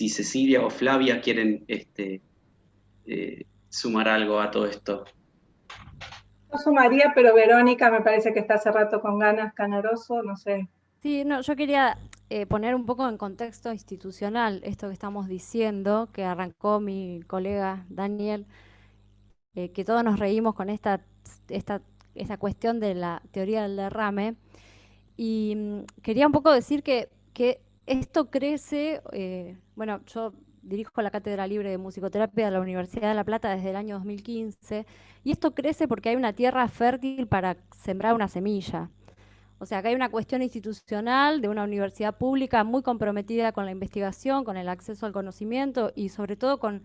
Cecilia o Flavia quieren sumar algo a todo esto.
Yo sumaría, pero Verónica me parece que está hace rato con ganas, Canoroso, no sé.
Sí, no, yo quería poner un poco en contexto institucional esto que estamos diciendo, que arrancó mi colega Daniel, que todos nos reímos con esta cuestión de la teoría del derrame. Y quería un poco decir que esto crece, bueno, yo dirijo la Cátedra Libre de Musicoterapia de la Universidad de La Plata desde el año 2015, y esto crece porque hay una tierra fértil para sembrar una semilla. O sea, acá hay una cuestión institucional de una universidad pública muy comprometida con la investigación, con el acceso al conocimiento y sobre todo con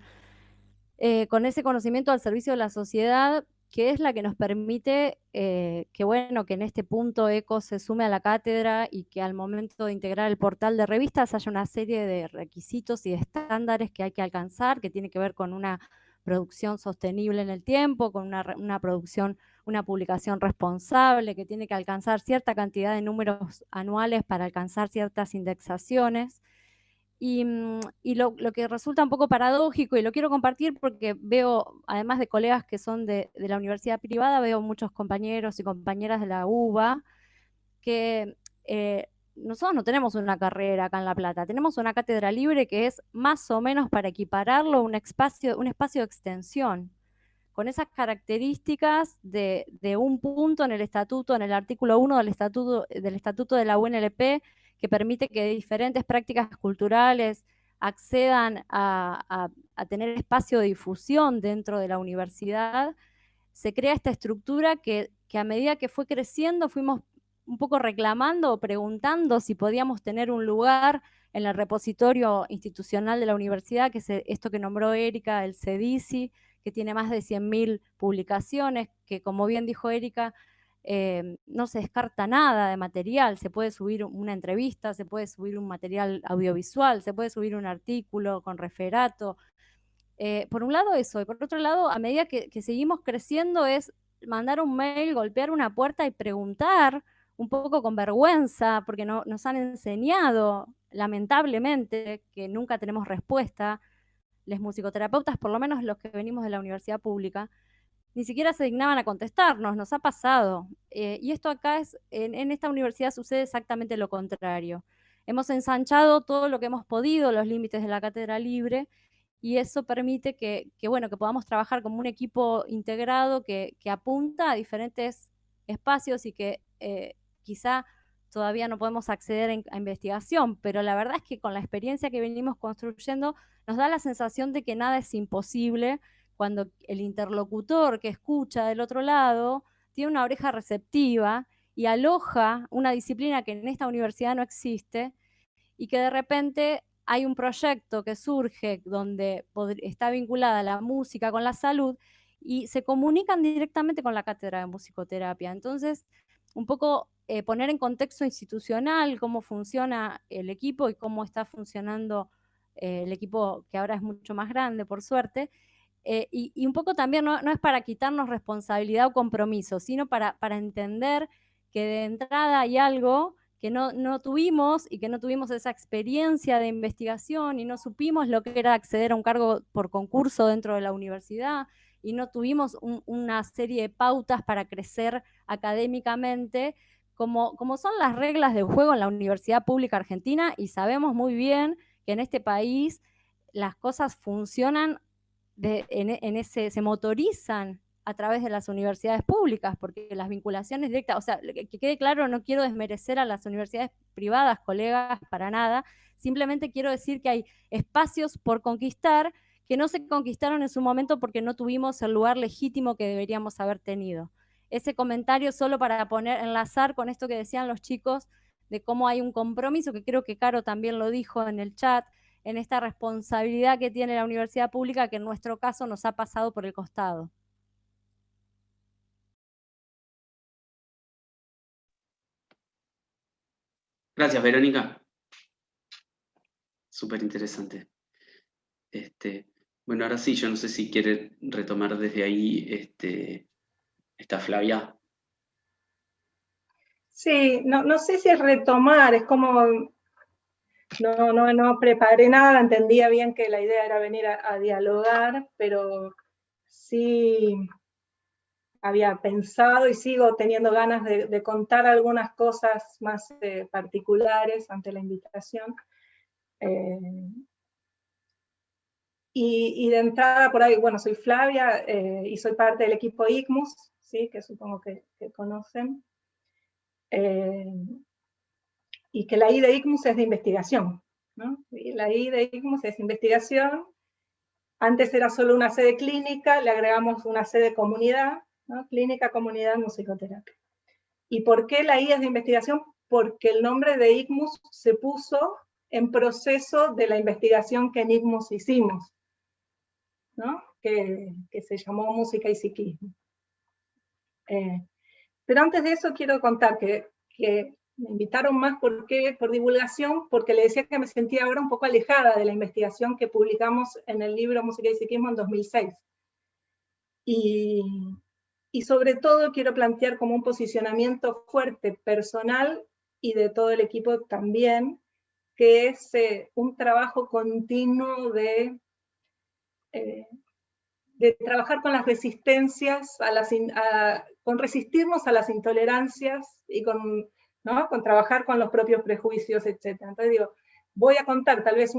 ese conocimiento al servicio de la sociedad, que es la que nos permite bueno, que en este punto ECO se sume a la cátedra y que al momento de integrar el portal de revistas haya una serie de requisitos y de estándares que hay que alcanzar, que tiene que ver con una producción sostenible en el tiempo, con una publicación responsable, que tiene que alcanzar cierta cantidad de números anuales para alcanzar ciertas indexaciones. Y lo que resulta un poco paradójico, y lo quiero compartir porque veo, además de colegas que son de la universidad privada, veo muchos compañeros y compañeras de la UBA, que nosotros no tenemos una carrera acá en La Plata, tenemos una cátedra libre que es más o menos, para equipararlo, un espacio de extensión, con esas características de un punto en el estatuto, en el artículo 1 del estatuto de la UNLP, que permite que diferentes prácticas culturales accedan a tener espacio de difusión dentro de la universidad. Se crea esta estructura que a medida que fue creciendo fuimos un poco reclamando o preguntando si podíamos tener un lugar en el repositorio institucional de la universidad, que es esto que nombró Erika, el CEDICI, que tiene más de 100.000 publicaciones, que, como bien dijo Erika, no se descarta nada de material. Se puede subir una entrevista, se puede subir un material audiovisual, se puede subir un artículo con referato. Por un lado eso, y por otro lado, a medida que seguimos creciendo, es mandar un mail, golpear una puerta y preguntar un poco con vergüenza, porque nos han enseñado, lamentablemente, que nunca tenemos respuesta. Los musicoterapeutas, por lo menos los que venimos de la universidad pública, ni siquiera se dignaban a contestarnos, nos ha pasado. Y esto acá en esta universidad sucede exactamente lo contrario. Hemos ensanchado todo lo que hemos podido, los límites de la cátedra libre, y eso permite que podamos trabajar como un equipo integrado que apunta a diferentes espacios y que quizá todavía no podemos acceder a investigación, pero la verdad es que con la experiencia que venimos construyendo nos da la sensación de que nada es imposible cuando el interlocutor que escucha del otro lado tiene una oreja receptiva y aloja una disciplina que en esta universidad no existe y que de repente hay un proyecto que surge donde está vinculada la música con la salud y se comunican directamente con la cátedra de musicoterapia. Entonces, un poco poner en contexto institucional cómo funciona el equipo y cómo está funcionando el equipo que ahora es mucho más grande, por suerte, y un poco también no es para quitarnos responsabilidad o compromiso, sino para entender que de entrada hay algo que no tuvimos y que no tuvimos esa experiencia de investigación y no supimos lo que era acceder a un cargo por concurso dentro de la universidad y no tuvimos una serie de pautas para crecer académicamente, como son las reglas del juego en la Universidad Pública Argentina, y sabemos muy bien que en este país las cosas funcionan se motorizan a través de las universidades públicas, porque las vinculaciones directas, o sea, que quede claro, no quiero desmerecer a las universidades privadas, colegas, para nada, simplemente quiero decir que hay espacios por conquistar que no se conquistaron en su momento porque no tuvimos el lugar legítimo que deberíamos haber tenido. Ese comentario solo para enlazar con esto que decían los chicos, de cómo hay un compromiso, que creo que Caro también lo dijo en el chat, en esta responsabilidad que tiene la universidad pública, que en nuestro caso nos ha pasado por el costado.
Gracias, Verónica. Súper interesante. Bueno, ahora sí, yo no sé si quiere retomar desde ahí esta Flavia.
Sí, no sé si es retomar, es como, no preparé nada, entendía bien que la idea era venir a dialogar, pero sí había pensado y sigo teniendo ganas de contar algunas cosas más particulares ante la invitación. Y de entrada por ahí, bueno, soy Flavia y soy parte del equipo ICMUS, ¿sí? Que supongo que conocen. Y que la I de ICMUS es de investigación, ¿no? Y la I de ICMUS es investigación. Antes era solo una sede clínica, le agregamos una sede comunidad, ¿no? Clínica, comunidad, musicoterapia. ¿Y por qué la I es de investigación? Porque el nombre de ICMUS se puso en proceso de la investigación que en ICMUS hicimos, ¿no? Que se llamó Música y Psiquismo. Pero antes de eso quiero contar que me invitaron más por divulgación, porque le decía que me sentía ahora un poco alejada de la investigación que publicamos en el libro Música y Psiquismo en 2006. Y sobre todo quiero plantear como un posicionamiento fuerte, personal, y de todo el equipo también, que es un trabajo continuo de trabajar con las resistencias, con resistirnos a las intolerancias y con trabajar con los propios prejuicios, etc. Entonces digo, voy a contar tal vez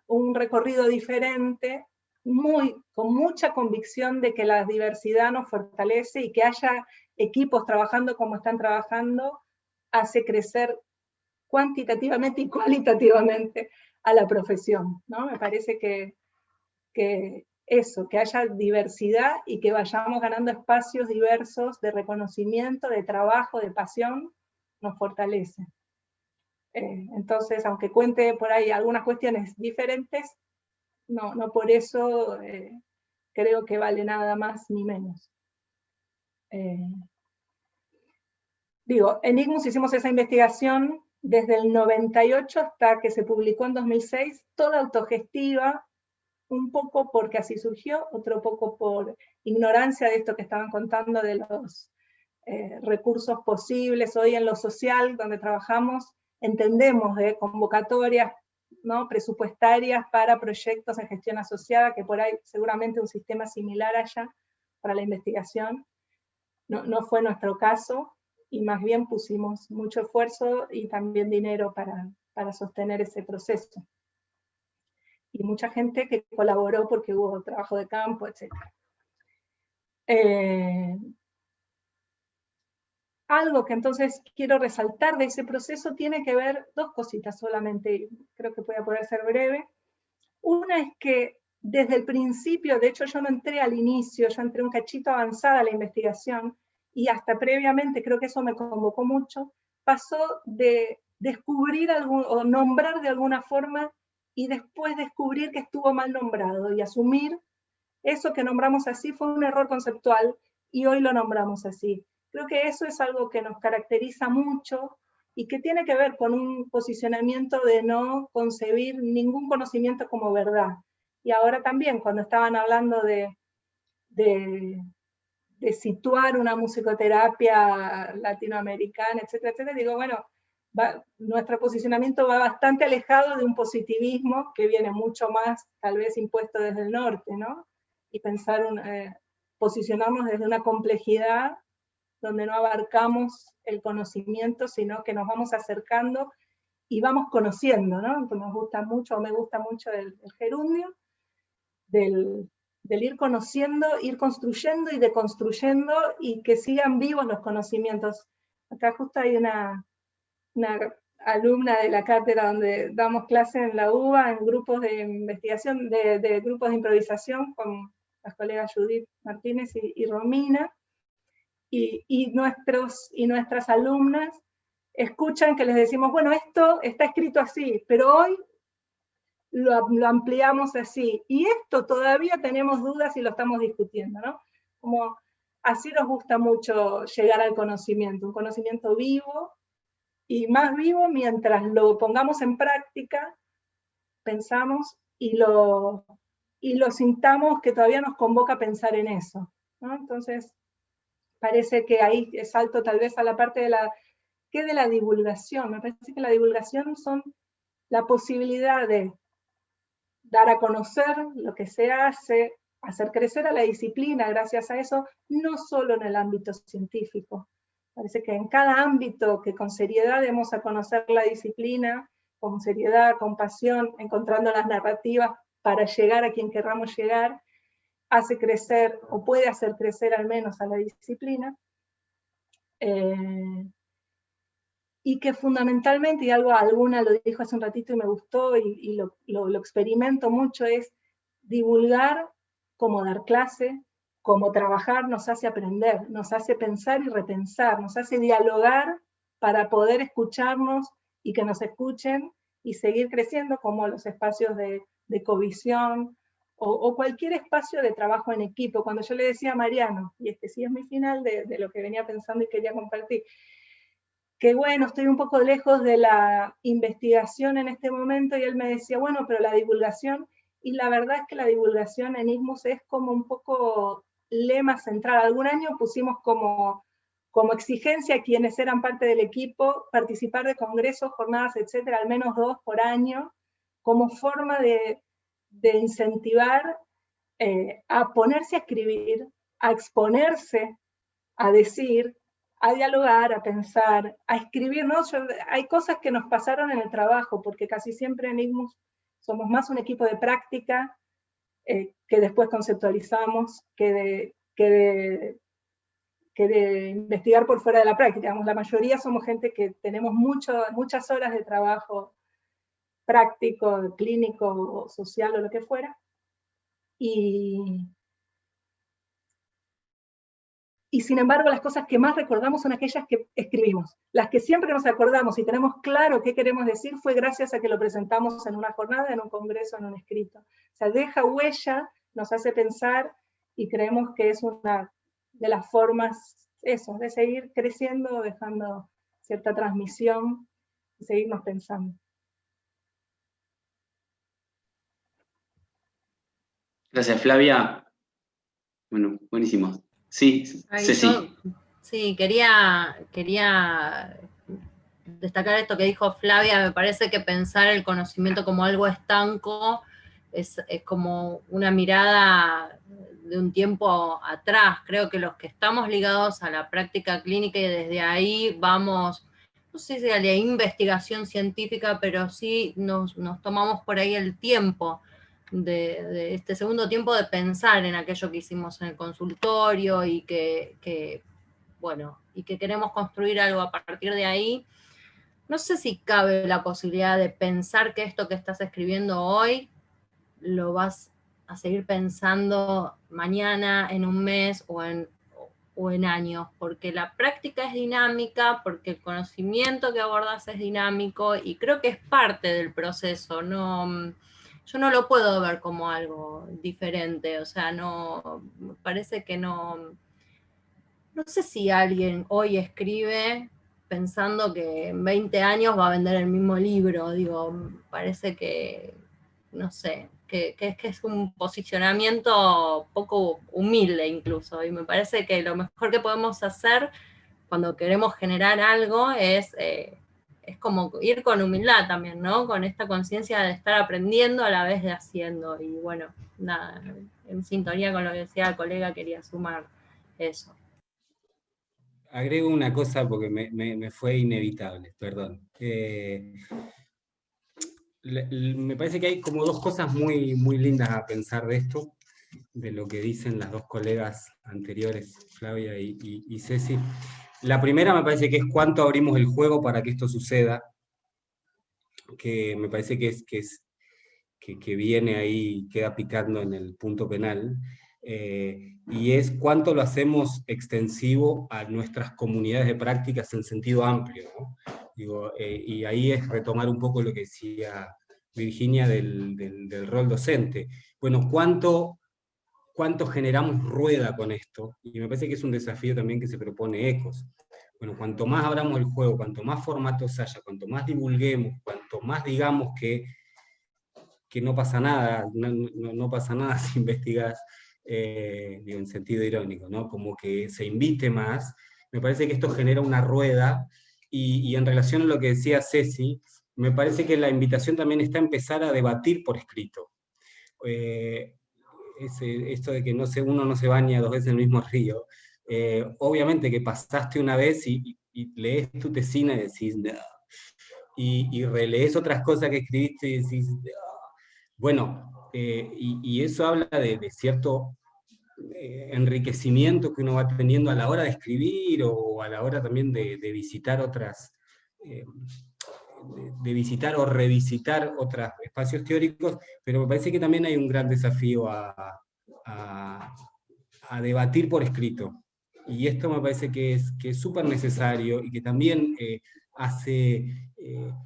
un recorrido diferente, con mucha convicción de que la diversidad nos fortalece y que haya equipos trabajando como están trabajando, hace crecer cuantitativamente y cualitativamente a la profesión, ¿no? Me parece que eso, que haya diversidad y que vayamos ganando espacios diversos de reconocimiento, de trabajo, de pasión, nos fortalece. Entonces, aunque cuente por ahí algunas cuestiones diferentes, no por eso creo que vale nada más ni menos. Digo, en ICMUS hicimos esa investigación desde el 98 hasta que se publicó en 2006, toda autogestiva, un poco porque así surgió, otro poco por ignorancia de esto que estaban contando de los recursos posibles. Hoy en lo social, donde trabajamos, entendemos de convocatorias, ¿no?, presupuestarias para proyectos en gestión asociada, que por ahí seguramente un sistema similar haya para la investigación. No fue nuestro caso, y más bien pusimos mucho esfuerzo y también dinero para sostener ese proceso. y mucha gente que colaboró porque hubo trabajo de campo, etc. Algo que entonces quiero resaltar de ese proceso tiene que ver, dos cositas solamente, y creo que voy a poder ser breve. Una es que desde el principio, de hecho yo no entré al inicio, yo entré un cachito avanzada a la investigación, y hasta previamente, creo que eso me convocó mucho, pasó de descubrir o nombrar de alguna forma, y después descubrir que estuvo mal nombrado, y asumir eso que nombramos así fue un error conceptual, y hoy lo nombramos así. Creo que eso es algo que nos caracteriza mucho, y que tiene que ver con un posicionamiento de no concebir ningún conocimiento como verdad. Y ahora también, cuando estaban hablando de situar una musicoterapia latinoamericana, etcétera, etcétera, digo, bueno, nuestro posicionamiento va bastante alejado de un positivismo que viene mucho más, tal vez, impuesto desde el norte, ¿no? Y pensar, posicionarnos desde una complejidad donde no abarcamos el conocimiento, sino que nos vamos acercando y vamos conociendo, ¿no? Nos gusta mucho, o me gusta mucho el gerundio, del ir conociendo, ir construyendo y deconstruyendo, y que sigan vivos los conocimientos. Acá justo hay una alumna de la cátedra donde damos clase en la UBA, en grupos de investigación, de grupos de improvisación, con las colegas Judith Martínez y Romina, y nuestras alumnas escuchan que les decimos, bueno, esto está escrito así, pero hoy lo ampliamos así, y esto todavía tenemos dudas y lo estamos discutiendo, ¿no? Como así nos gusta mucho llegar al conocimiento, un conocimiento vivo, y más vivo mientras lo pongamos en práctica, pensamos, y lo sintamos que todavía nos convoca a pensar en eso, ¿no? Entonces, parece que ahí salto tal vez a la parte de la divulgación. Me parece que la divulgación son la posibilidad de dar a conocer lo que se hace, hacer crecer a la disciplina gracias a eso, no solo en el ámbito científico. Parece que en cada ámbito que con seriedad demos a conocer la disciplina, con seriedad, con pasión, encontrando las narrativas para llegar a quien querramos llegar, hace crecer, o puede hacer crecer al menos a la disciplina, y que fundamentalmente, y alguna lo dijo hace un ratito y me gustó, y lo experimento mucho, es divulgar como dar clase, como trabajar, nos hace aprender, nos hace pensar y repensar, nos hace dialogar para poder escucharnos y que nos escuchen y seguir creciendo, como los espacios de covisión, o cualquier espacio de trabajo en equipo. Cuando yo le decía a Mariano, y este sí es mi final de lo que venía pensando y quería compartir, que bueno, estoy un poco lejos de la investigación en este momento, y él me decía, bueno, pero la divulgación, y la verdad es que la divulgación en ISMUS es como un poco lema central. Algún año pusimos como exigencia a quienes eran parte del equipo participar de congresos, jornadas, etcétera, al menos 2 por año, como forma de incentivar a ponerse a escribir, a exponerse, a decir, a dialogar, a pensar, a escribir, ¿no? Hay cosas que nos pasaron en el trabajo, porque casi siempre en ISMUS somos más un equipo de práctica que después conceptualizamos, que de investigar por fuera de la práctica. Digamos, la mayoría somos gente que tenemos muchas horas de trabajo práctico, clínico, social, o lo que fuera, y sin embargo las cosas que más recordamos son aquellas que escribimos. Las que siempre nos acordamos y tenemos claro qué queremos decir fue gracias a que lo presentamos en una jornada, en un congreso, en un escrito. O sea, deja huella, nos hace pensar, y creemos que es una de las formas, eso, de seguir creciendo, dejando cierta transmisión y seguirnos pensando.
Gracias, Flavia. Bueno, buenísimo. Sí, Ceci.
Sí, quería destacar esto que dijo Flavia. Me parece que pensar el conocimiento como algo estanco es como una mirada de un tiempo atrás. Creo que los que estamos ligados a la práctica clínica y desde ahí vamos, no sé si a la investigación científica, pero sí nos tomamos por ahí el tiempo de este segundo tiempo de pensar en aquello que hicimos en el consultorio y que queremos construir algo a partir de ahí. No sé si cabe la posibilidad de pensar que esto que estás escribiendo hoy lo vas a seguir pensando mañana, en un mes o en años, porque la práctica es dinámica, porque el conocimiento que abordas es dinámico y creo que es parte del proceso. Yo no lo puedo ver como algo diferente, o sea, me parece que no sé si alguien hoy escribe pensando que en 20 años va a vender el mismo libro, digo, parece que, no sé, que es un posicionamiento poco humilde incluso, y me parece que lo mejor que podemos hacer cuando queremos generar algo es como ir con humildad también, ¿no? Con esta conciencia de estar aprendiendo a la vez de haciendo, y bueno, nada, en sintonía con lo que decía el colega quería sumar eso.
Agrego una cosa porque me fue inevitable, perdón. Me parece que hay como dos cosas muy, muy lindas a pensar de esto, de lo que dicen las dos colegas anteriores, Flavia y Ceci. La primera me parece que es cuánto abrimos el juego para que esto suceda, que me parece que viene ahí, queda picando en el punto penal, y es cuánto lo hacemos extensivo a nuestras comunidades de prácticas en sentido amplio, ¿no? Digo, y ahí es retomar un poco lo que decía Virginia del rol docente. Bueno, ¿cuánto generamos rueda con esto? Y me parece que es un desafío también que se propone ECOS. Bueno, cuanto más abramos el juego, cuanto más formatos haya, cuanto más divulguemos, cuanto más digamos que no pasa nada, no pasa nada si investigas, digo, en sentido irónico, ¿no? Como que se invite más, me parece que esto genera una rueda, y en relación a lo que decía Ceci, me parece que la invitación también está a empezar a debatir por escrito. Esto de que uno no se baña 2 veces en el mismo río, obviamente que pasaste una vez y lees tu tesina y decís, no, y relees otras cosas que escribiste y decís, no. Bueno, y eso habla de cierto enriquecimiento que uno va teniendo a la hora de escribir, o a la hora también de visitar otras, de visitar o revisitar otros espacios teóricos, pero me parece que también hay un gran desafío a debatir por escrito. Y esto me parece que es súper necesario, y que también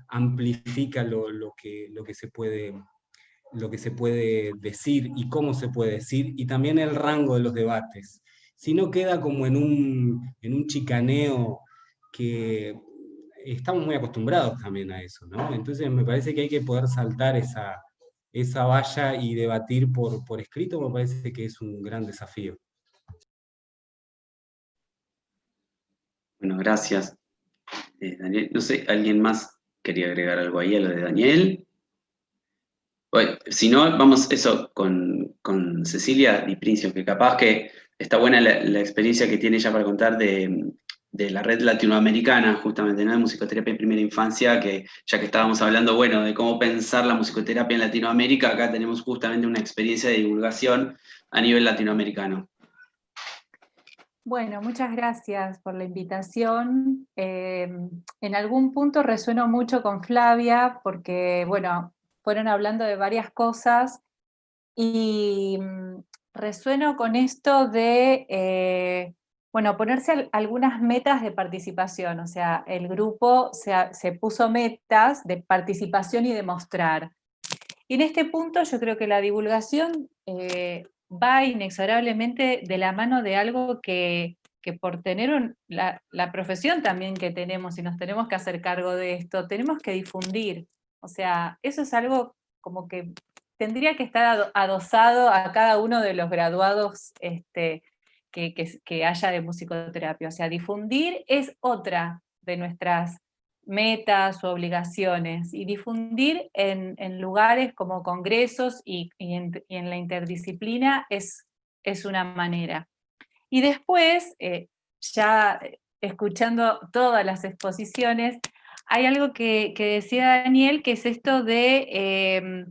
amplifica lo que se puede decir y cómo se puede decir, y también el rango de los debates. Si no queda como en un chicaneo que estamos muy acostumbrados también a eso, ¿no? Entonces me parece que hay que poder saltar esa valla y debatir por escrito, me parece que es un gran desafío.
Bueno, gracias, Daniel. No sé, ¿alguien más quería agregar algo ahí a lo de Daniel? Bueno, si no, vamos eso con Cecilia Di Princio, que capaz que está buena la experiencia que tiene ella para contar de la red latinoamericana, justamente, ¿no? De musicoterapia en primera infancia, que ya que estábamos hablando, bueno, de cómo pensar la musicoterapia en Latinoamérica, acá tenemos justamente una experiencia de divulgación a nivel latinoamericano.
Bueno, muchas gracias por la invitación. En algún punto resueno mucho con Flavia porque, bueno, fueron hablando de varias cosas y resueno con esto de, bueno, ponerse algunas metas de participación. O sea, el grupo se puso metas de participación y de mostrar. Y en este punto yo creo que la divulgación va inexorablemente de la mano de algo que por tener la profesión también que tenemos y nos tenemos que hacer cargo de esto, tenemos que difundir. O sea, eso es algo como que tendría que estar adosado a cada uno de los graduados que haya de musicoterapia. O sea, difundir es otra de nuestras metas o obligaciones, y difundir en lugares como congresos y en la interdisciplina es una manera. Y después, ya escuchando todas las exposiciones, hay algo que decía Daniel, que es esto de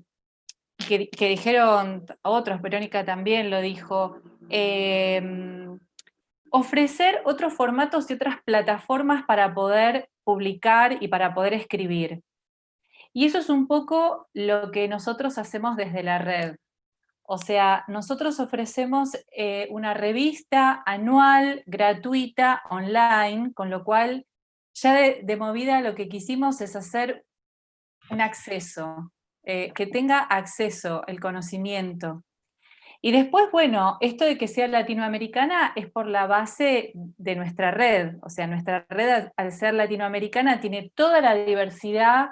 que dijeron otros, Verónica también lo dijo, ofrecer otros formatos y otras plataformas para poder publicar y para poder escribir. Y eso es un poco lo que nosotros hacemos desde la red. O sea, nosotros ofrecemos una revista anual, gratuita, online, con lo cual ya de movida lo que quisimos es hacer un acceso, que tenga acceso el conocimiento. Y después, bueno, esto de que sea latinoamericana es por la base de nuestra red. O sea, nuestra red, al ser latinoamericana, tiene toda la diversidad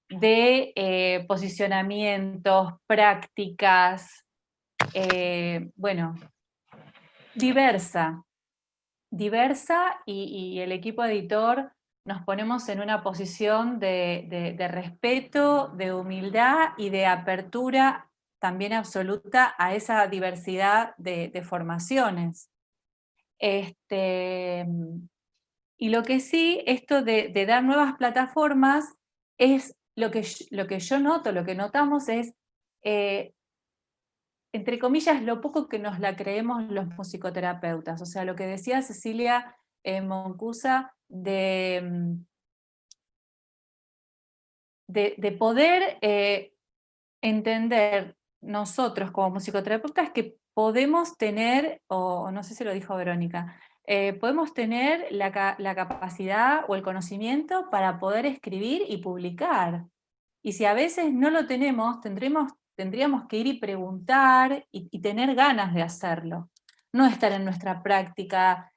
de posicionamientos, prácticas, bueno, diversa y el equipo editor nos ponemos en una posición de respeto, de humildad y de apertura también absoluta a esa diversidad de formaciones. Y lo que sí, esto de dar nuevas plataformas, es lo que yo noto, lo que notamos es, entre comillas, lo poco que nos la creemos los musicoterapeutas. O sea, lo que decía Cecilia Moncusa de poder entender nosotros como musicoterapeutas que podemos tener, o no sé si lo dijo Verónica, podemos tener la capacidad o el conocimiento para poder escribir y publicar. Y si a veces no lo tenemos, tendríamos que ir y preguntar y tener ganas de hacerlo. No estar en nuestra práctica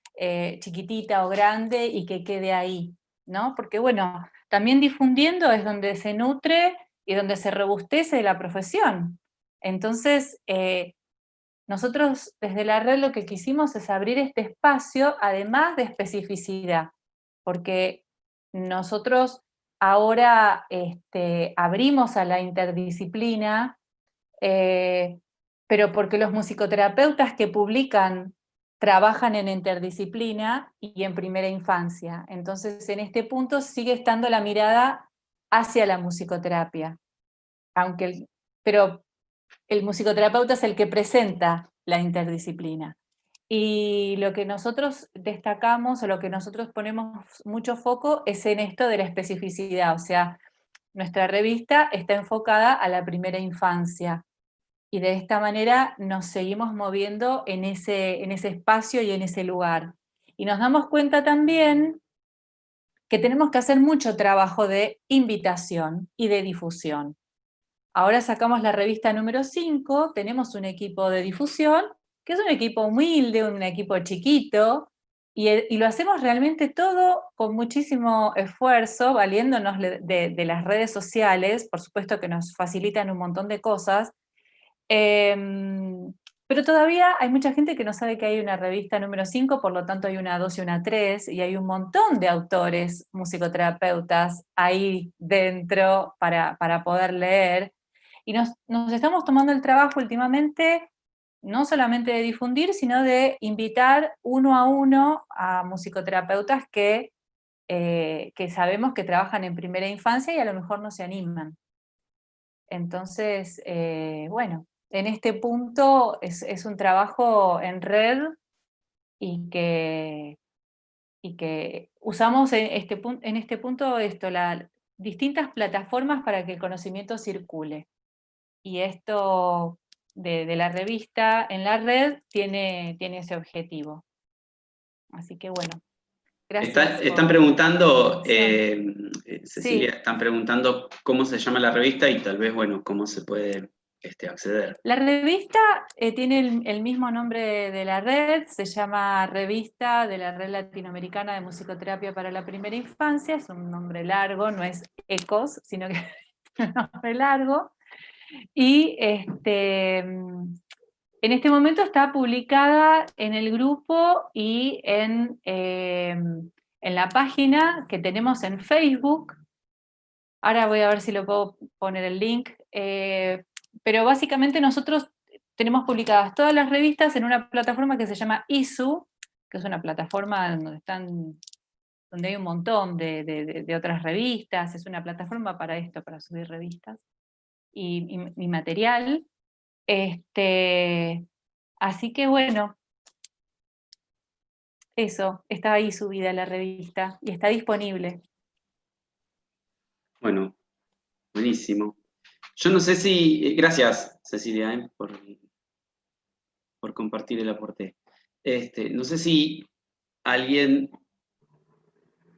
chiquitita o grande y que quede ahí, ¿no? Porque bueno, también difundiendo es donde se nutre y donde se robustece la profesión. Entonces, nosotros desde la red lo que quisimos es abrir este espacio, además de especificidad, porque nosotros ahora abrimos a la interdisciplina, pero porque los musicoterapeutas que publican trabajan en interdisciplina y en primera infancia. Entonces, en este punto sigue estando la mirada hacia la musicoterapia, pero el musicoterapeuta es el que presenta la interdisciplina. Y lo que nosotros destacamos, o lo que nosotros ponemos mucho foco, es en esto de la especificidad. O sea, nuestra revista está enfocada a la primera infancia. Y de esta manera nos seguimos moviendo en ese espacio y en ese lugar. Y nos damos cuenta también que tenemos que hacer mucho trabajo de invitación y de difusión. Ahora sacamos la revista número 5, tenemos un equipo de difusión, que es un equipo humilde, un equipo chiquito, y lo hacemos realmente todo con muchísimo esfuerzo, valiéndonos de las redes sociales, por supuesto que nos facilitan un montón de cosas, pero todavía hay mucha gente que no sabe que hay una revista número 5, por lo tanto hay una 2 y una 3, y hay un montón de autores, musicoterapeutas ahí dentro para poder leer. Y nos estamos tomando el trabajo últimamente, no solamente de difundir, sino de invitar uno a uno a musicoterapeutas que sabemos que trabajan en primera infancia y a lo mejor no se animan. Entonces, bueno, en este punto es un trabajo en red y que usamos en este punto distintas plataformas para que el conocimiento circule. Y esto de la revista en la red tiene ese objetivo. Así que bueno, gracias.
Están preguntando,
Sí.
Cecilia, están preguntando cómo se llama la revista y tal vez, bueno, cómo se puede acceder.
La revista tiene el mismo nombre de la red, se llama Revista de la Red Latinoamericana de Musicoterapia para la Primera Infancia, es un nombre largo, no es ECOS, sino que es un nombre largo. Y en este momento está publicada en el grupo y en la página que tenemos en Facebook. Ahora voy a ver si lo puedo poner el link. Pero básicamente nosotros tenemos publicadas todas las revistas en una plataforma que se llama ISU, que es una plataforma donde hay un montón de otras revistas, es una plataforma para esto, para subir revistas. y material. Así que bueno, eso, está ahí subida la revista y está disponible.
Bueno, buenísimo. Yo no sé si, gracias Cecilia por compartir el aporte. No sé si alguien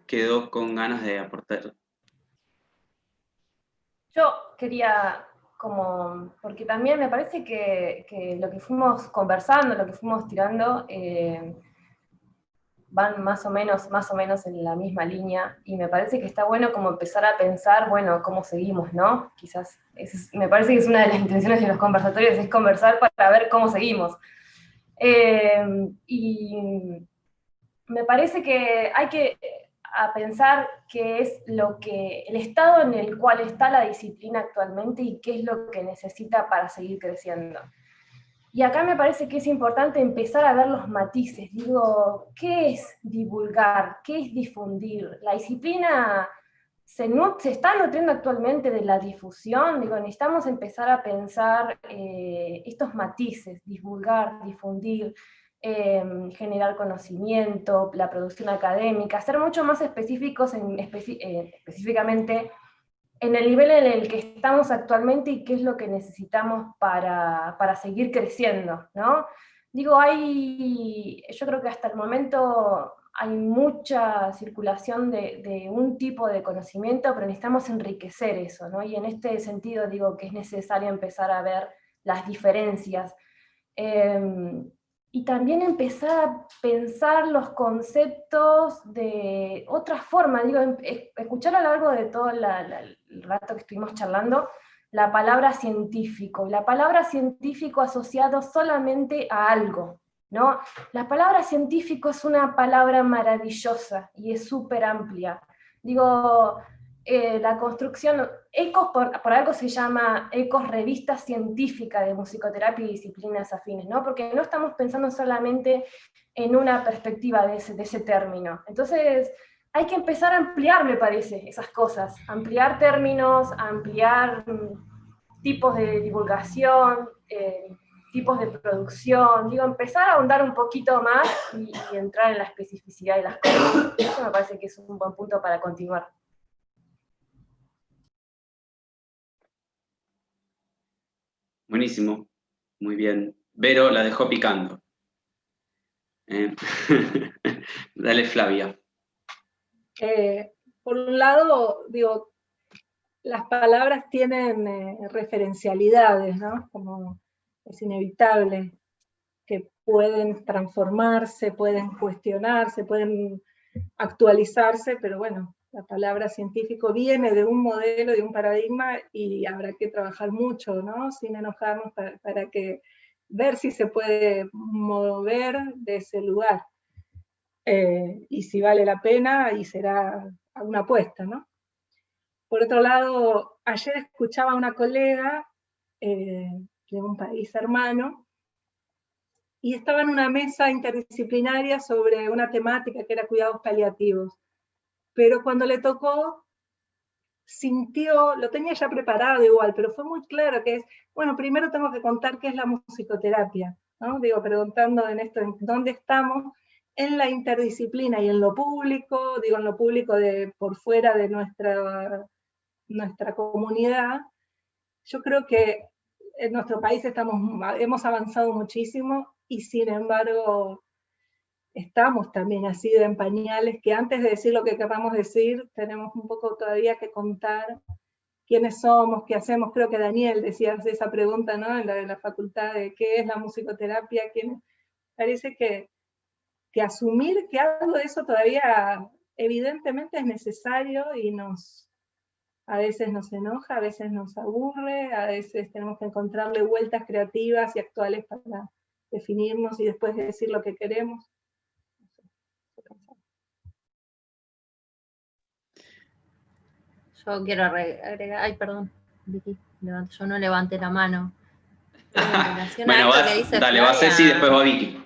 quedó con ganas de aportar.
Yo quería porque también me parece que lo que fuimos conversando, lo que fuimos tirando, van más o menos en la misma línea, y me parece que está bueno como empezar a pensar, bueno, cómo seguimos, ¿no? Quizás, me parece que es una de las intenciones de los conversatorios, es conversar para ver cómo seguimos. Y me parece que hay que pensar qué es el estado en el cual está la disciplina actualmente y qué es lo que necesita para seguir creciendo. Y acá me parece que es importante empezar a ver los matices. Digo, ¿qué es divulgar? ¿Qué es difundir? La disciplina se está nutriendo actualmente de la difusión. Digo, necesitamos empezar a pensar estos matices, divulgar, difundir, generar conocimiento, la producción académica, ser mucho más específicos específicamente en el nivel en el que estamos actualmente y qué es lo que necesitamos para seguir creciendo, ¿no? Digo, yo creo que hasta el momento hay mucha circulación de un tipo de conocimiento, pero necesitamos enriquecer eso, ¿no? Y en este sentido digo que es necesario empezar a ver las diferencias. Y también empezar a pensar los conceptos de otra forma, digo, escuchar a lo largo de todo el rato que estuvimos charlando, la palabra científico, y la palabra científico asociado solamente a algo, ¿no? La palabra científico es una palabra maravillosa y es súper amplia. Digo, la construcción, ECOS por algo se llama ECOS Revista Científica de Musicoterapia y Disciplinas Afines, ¿no? Porque no estamos pensando solamente en una perspectiva de ese término. Entonces, hay que empezar a ampliar, me parece, esas cosas, ampliar términos, ampliar tipos de divulgación, tipos de producción, digo, empezar a ahondar un poquito más y entrar en la especificidad de las cosas. Eso me parece que es un buen punto para continuar.
Buenísimo, muy bien. Vero la dejó picando. Dale, Flavia.
Por un lado, digo, las palabras tienen referencialidades, ¿no? Como es inevitable que pueden transformarse, pueden cuestionarse, pueden actualizarse, pero bueno, la palabra científico viene de un modelo, de un paradigma, y habrá que trabajar mucho, ¿no? Sin enojarnos para que ver si se puede mover de ese lugar. Y si vale la pena, y será una apuesta, ¿no? Por otro lado, ayer escuchaba a una colega de un país hermano, y estaba en una mesa interdisciplinaria sobre una temática que era cuidados paliativos. Pero cuando le tocó, sintió, lo tenía ya preparado igual, pero fue muy claro que es, bueno, primero tengo que contar qué es la musicoterapia, ¿no? Digo, preguntando en esto, ¿en dónde estamos? En la interdisciplina y en lo público, digo, en lo público por fuera de nuestra comunidad. Yo creo que en nuestro país hemos avanzado muchísimo, y sin embargo estamos también así de en pañales, que antes de decir lo que queramos decir, tenemos un poco todavía que contar quiénes somos, qué hacemos. Creo que Daniel decía esa pregunta, ¿no? En la facultad de qué es la musicoterapia. Parece que asumir que algo de eso todavía evidentemente es necesario, y a veces nos enoja, a veces nos aburre, a veces tenemos que encontrarle vueltas creativas y actuales para definirnos y después decir lo que queremos.
Yo quiero agregar, ay, perdón, Vicky, yo no levanté la mano.
Bueno, dale, va Ceci y después va Vicky.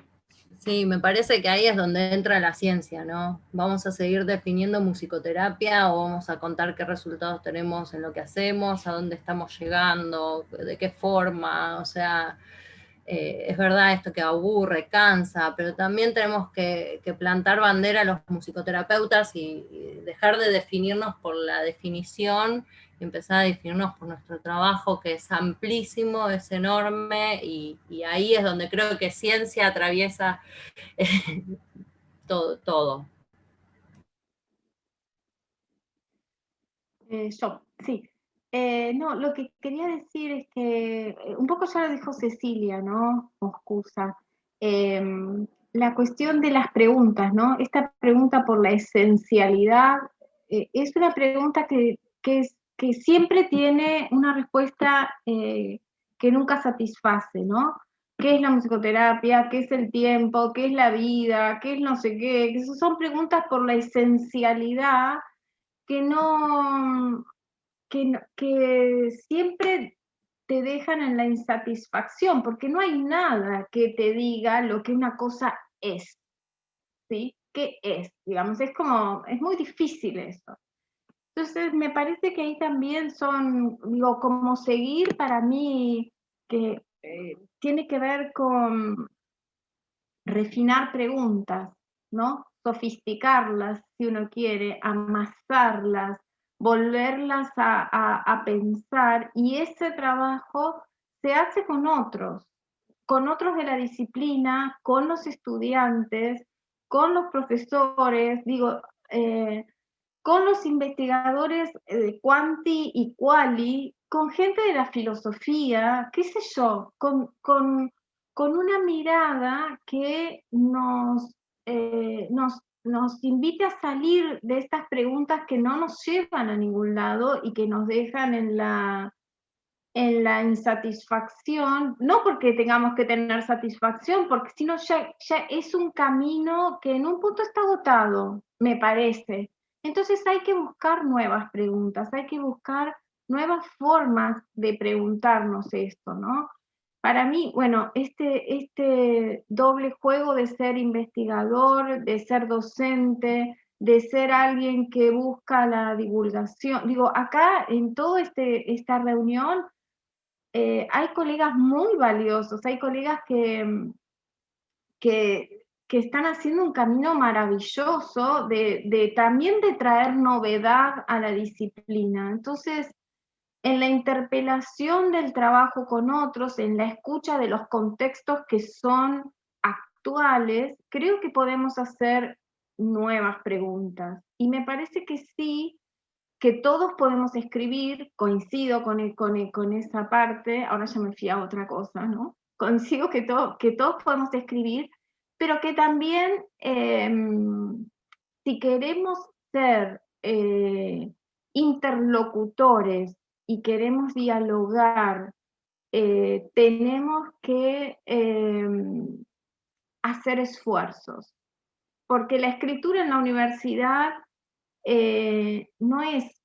Sí, me parece que ahí es donde entra la ciencia, ¿no? ¿Vamos a seguir definiendo musicoterapia o vamos a contar qué resultados tenemos en lo que hacemos, a dónde estamos llegando, de qué forma? O sea, es verdad esto que aburre, cansa, pero también tenemos que plantar bandera a los musicoterapeutas y dejar de definirnos por la definición y empezar a definirnos por nuestro trabajo, que es amplísimo, es enorme, y ahí es donde creo que ciencia atraviesa todo.
Yo, sí. No, lo que quería decir es que, un poco ya lo dijo Cecilia, ¿no? Moscusa. La cuestión de las preguntas, ¿no? Esta pregunta por la esencialidad, es una pregunta que siempre tiene una respuesta que nunca satisface, ¿no? ¿Qué es la musicoterapia? ¿Qué es el tiempo? ¿Qué es la vida? ¿Qué es no sé qué? Que son preguntas por la esencialidad que no, que siempre te dejan en la insatisfacción, porque no hay nada que te diga lo que una cosa es, ¿sí? ¿Qué es? Digamos, es muy difícil eso. Entonces, me parece que ahí también digo, como seguir para mí, que tiene que ver con refinar preguntas, ¿no? Sofisticarlas, si uno quiere, amasarlas, volverlas a pensar, y ese trabajo se hace con otros de la disciplina, con los estudiantes, con los profesores, digo, con los investigadores de Quanti y Quali, con gente de la filosofía, qué sé yo, con una mirada que nos invite a salir de estas preguntas que no nos llevan a ningún lado y que nos dejan en la insatisfacción, no porque tengamos que tener satisfacción, porque si no ya es un camino que en un punto está agotado, me parece. Entonces hay que buscar nuevas preguntas, hay que buscar nuevas formas de preguntarnos esto, ¿no? Para mí, bueno, este doble juego de ser investigador, de ser docente, de ser alguien que busca la divulgación. Digo, acá en toda esta reunión hay colegas muy valiosos, hay colegas que están haciendo un camino maravilloso también de traer novedad a la disciplina. Entonces, en la interpelación del trabajo con otros, en la escucha de los contextos que son actuales, creo que podemos hacer nuevas preguntas. Y me parece que sí, que todos podemos escribir, coincido con esa parte, ahora ya me fui a otra cosa, ¿no? Coincido que todos podemos escribir, pero que también, si queremos ser interlocutores y queremos dialogar, tenemos que hacer esfuerzos, porque la escritura en la universidad no es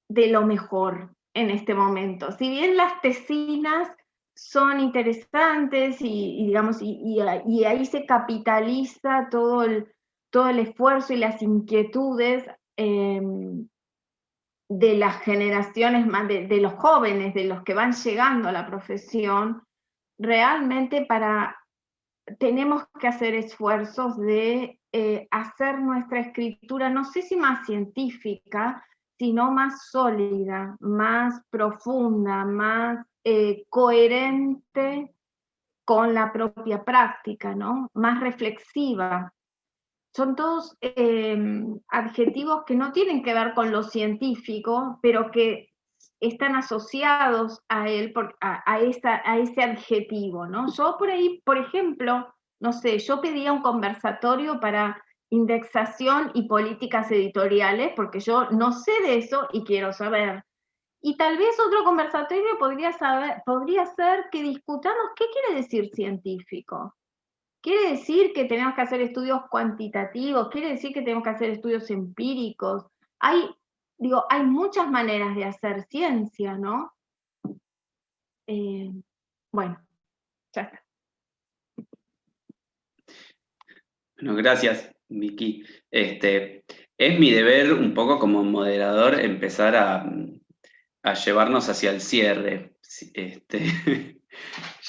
de lo mejor en este momento. Si bien las tesinas son interesantes digamos, ahí se capitaliza todo el esfuerzo y las inquietudes de las generaciones más, de los jóvenes, de los que van llegando a la profesión, realmente tenemos que hacer esfuerzos de hacer nuestra escritura, no sé si más científica, sino más sólida, más profunda, más coherente con la propia práctica, ¿no? Más reflexiva. Son todos adjetivos que no tienen que ver con lo científico, pero que están asociados a él, a ese adjetivo, ¿no? Yo por ahí, por ejemplo, no sé, yo pedía un conversatorio para indexación y políticas editoriales, porque yo no sé de eso y quiero saber. Y tal vez otro conversatorio podría ser que discutamos qué quiere decir científico. ¿Quiere decir que tenemos que hacer estudios cuantitativos? ¿Quiere decir que tenemos que hacer estudios empíricos? Hay muchas maneras de hacer ciencia, ¿no? Bueno, ya está.
Bueno, gracias, Vicky. Es mi deber un poco como moderador empezar a llevarnos hacia el cierre,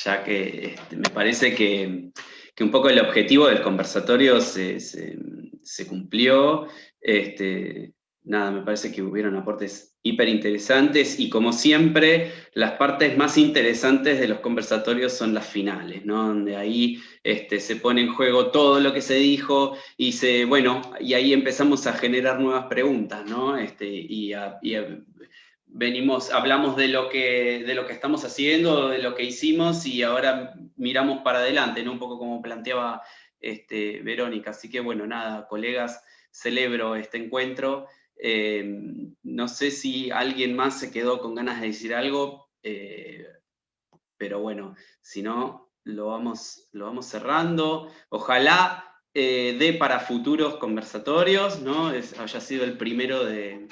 ya que me parece que un poco el objetivo del conversatorio se cumplió. Nada, me parece que hubieron aportes hiper interesantes y como siempre, las partes más interesantes de los conversatorios son las finales, ¿no? Donde ahí se pone en juego todo lo que se dijo y y ahí empezamos a generar nuevas preguntas, ¿no? Hablamos de lo que estamos haciendo, de lo que hicimos y ahora miramos para adelante, ¿no? Un poco como planteaba Verónica. Así que bueno, nada, colegas, celebro este encuentro. No sé si alguien más se quedó con ganas de decir algo, pero bueno, si no, lo vamos cerrando. Ojalá dé para futuros conversatorios, ¿no? Haya sido el primero de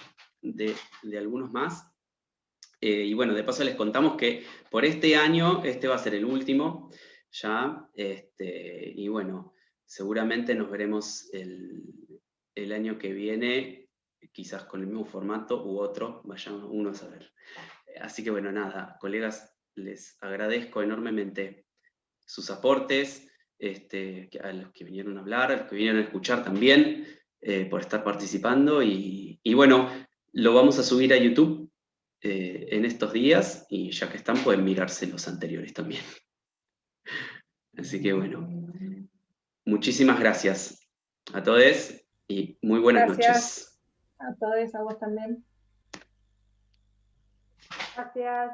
algunos más. Y bueno, de paso les contamos que por este año, este va a ser el último, ya, y bueno, seguramente nos veremos el año que viene, quizás con el mismo formato u otro, vayan uno a saber. Así que bueno, nada, colegas, les agradezco enormemente sus aportes, a los que vinieron a hablar, a los que vinieron a escuchar también, por estar participando, y bueno, lo vamos a subir a YouTube en estos días, y ya que están pueden mirarse los anteriores también. Así que bueno, muchísimas gracias a todos y muy buenas noches.
A todos, a vos también. Gracias.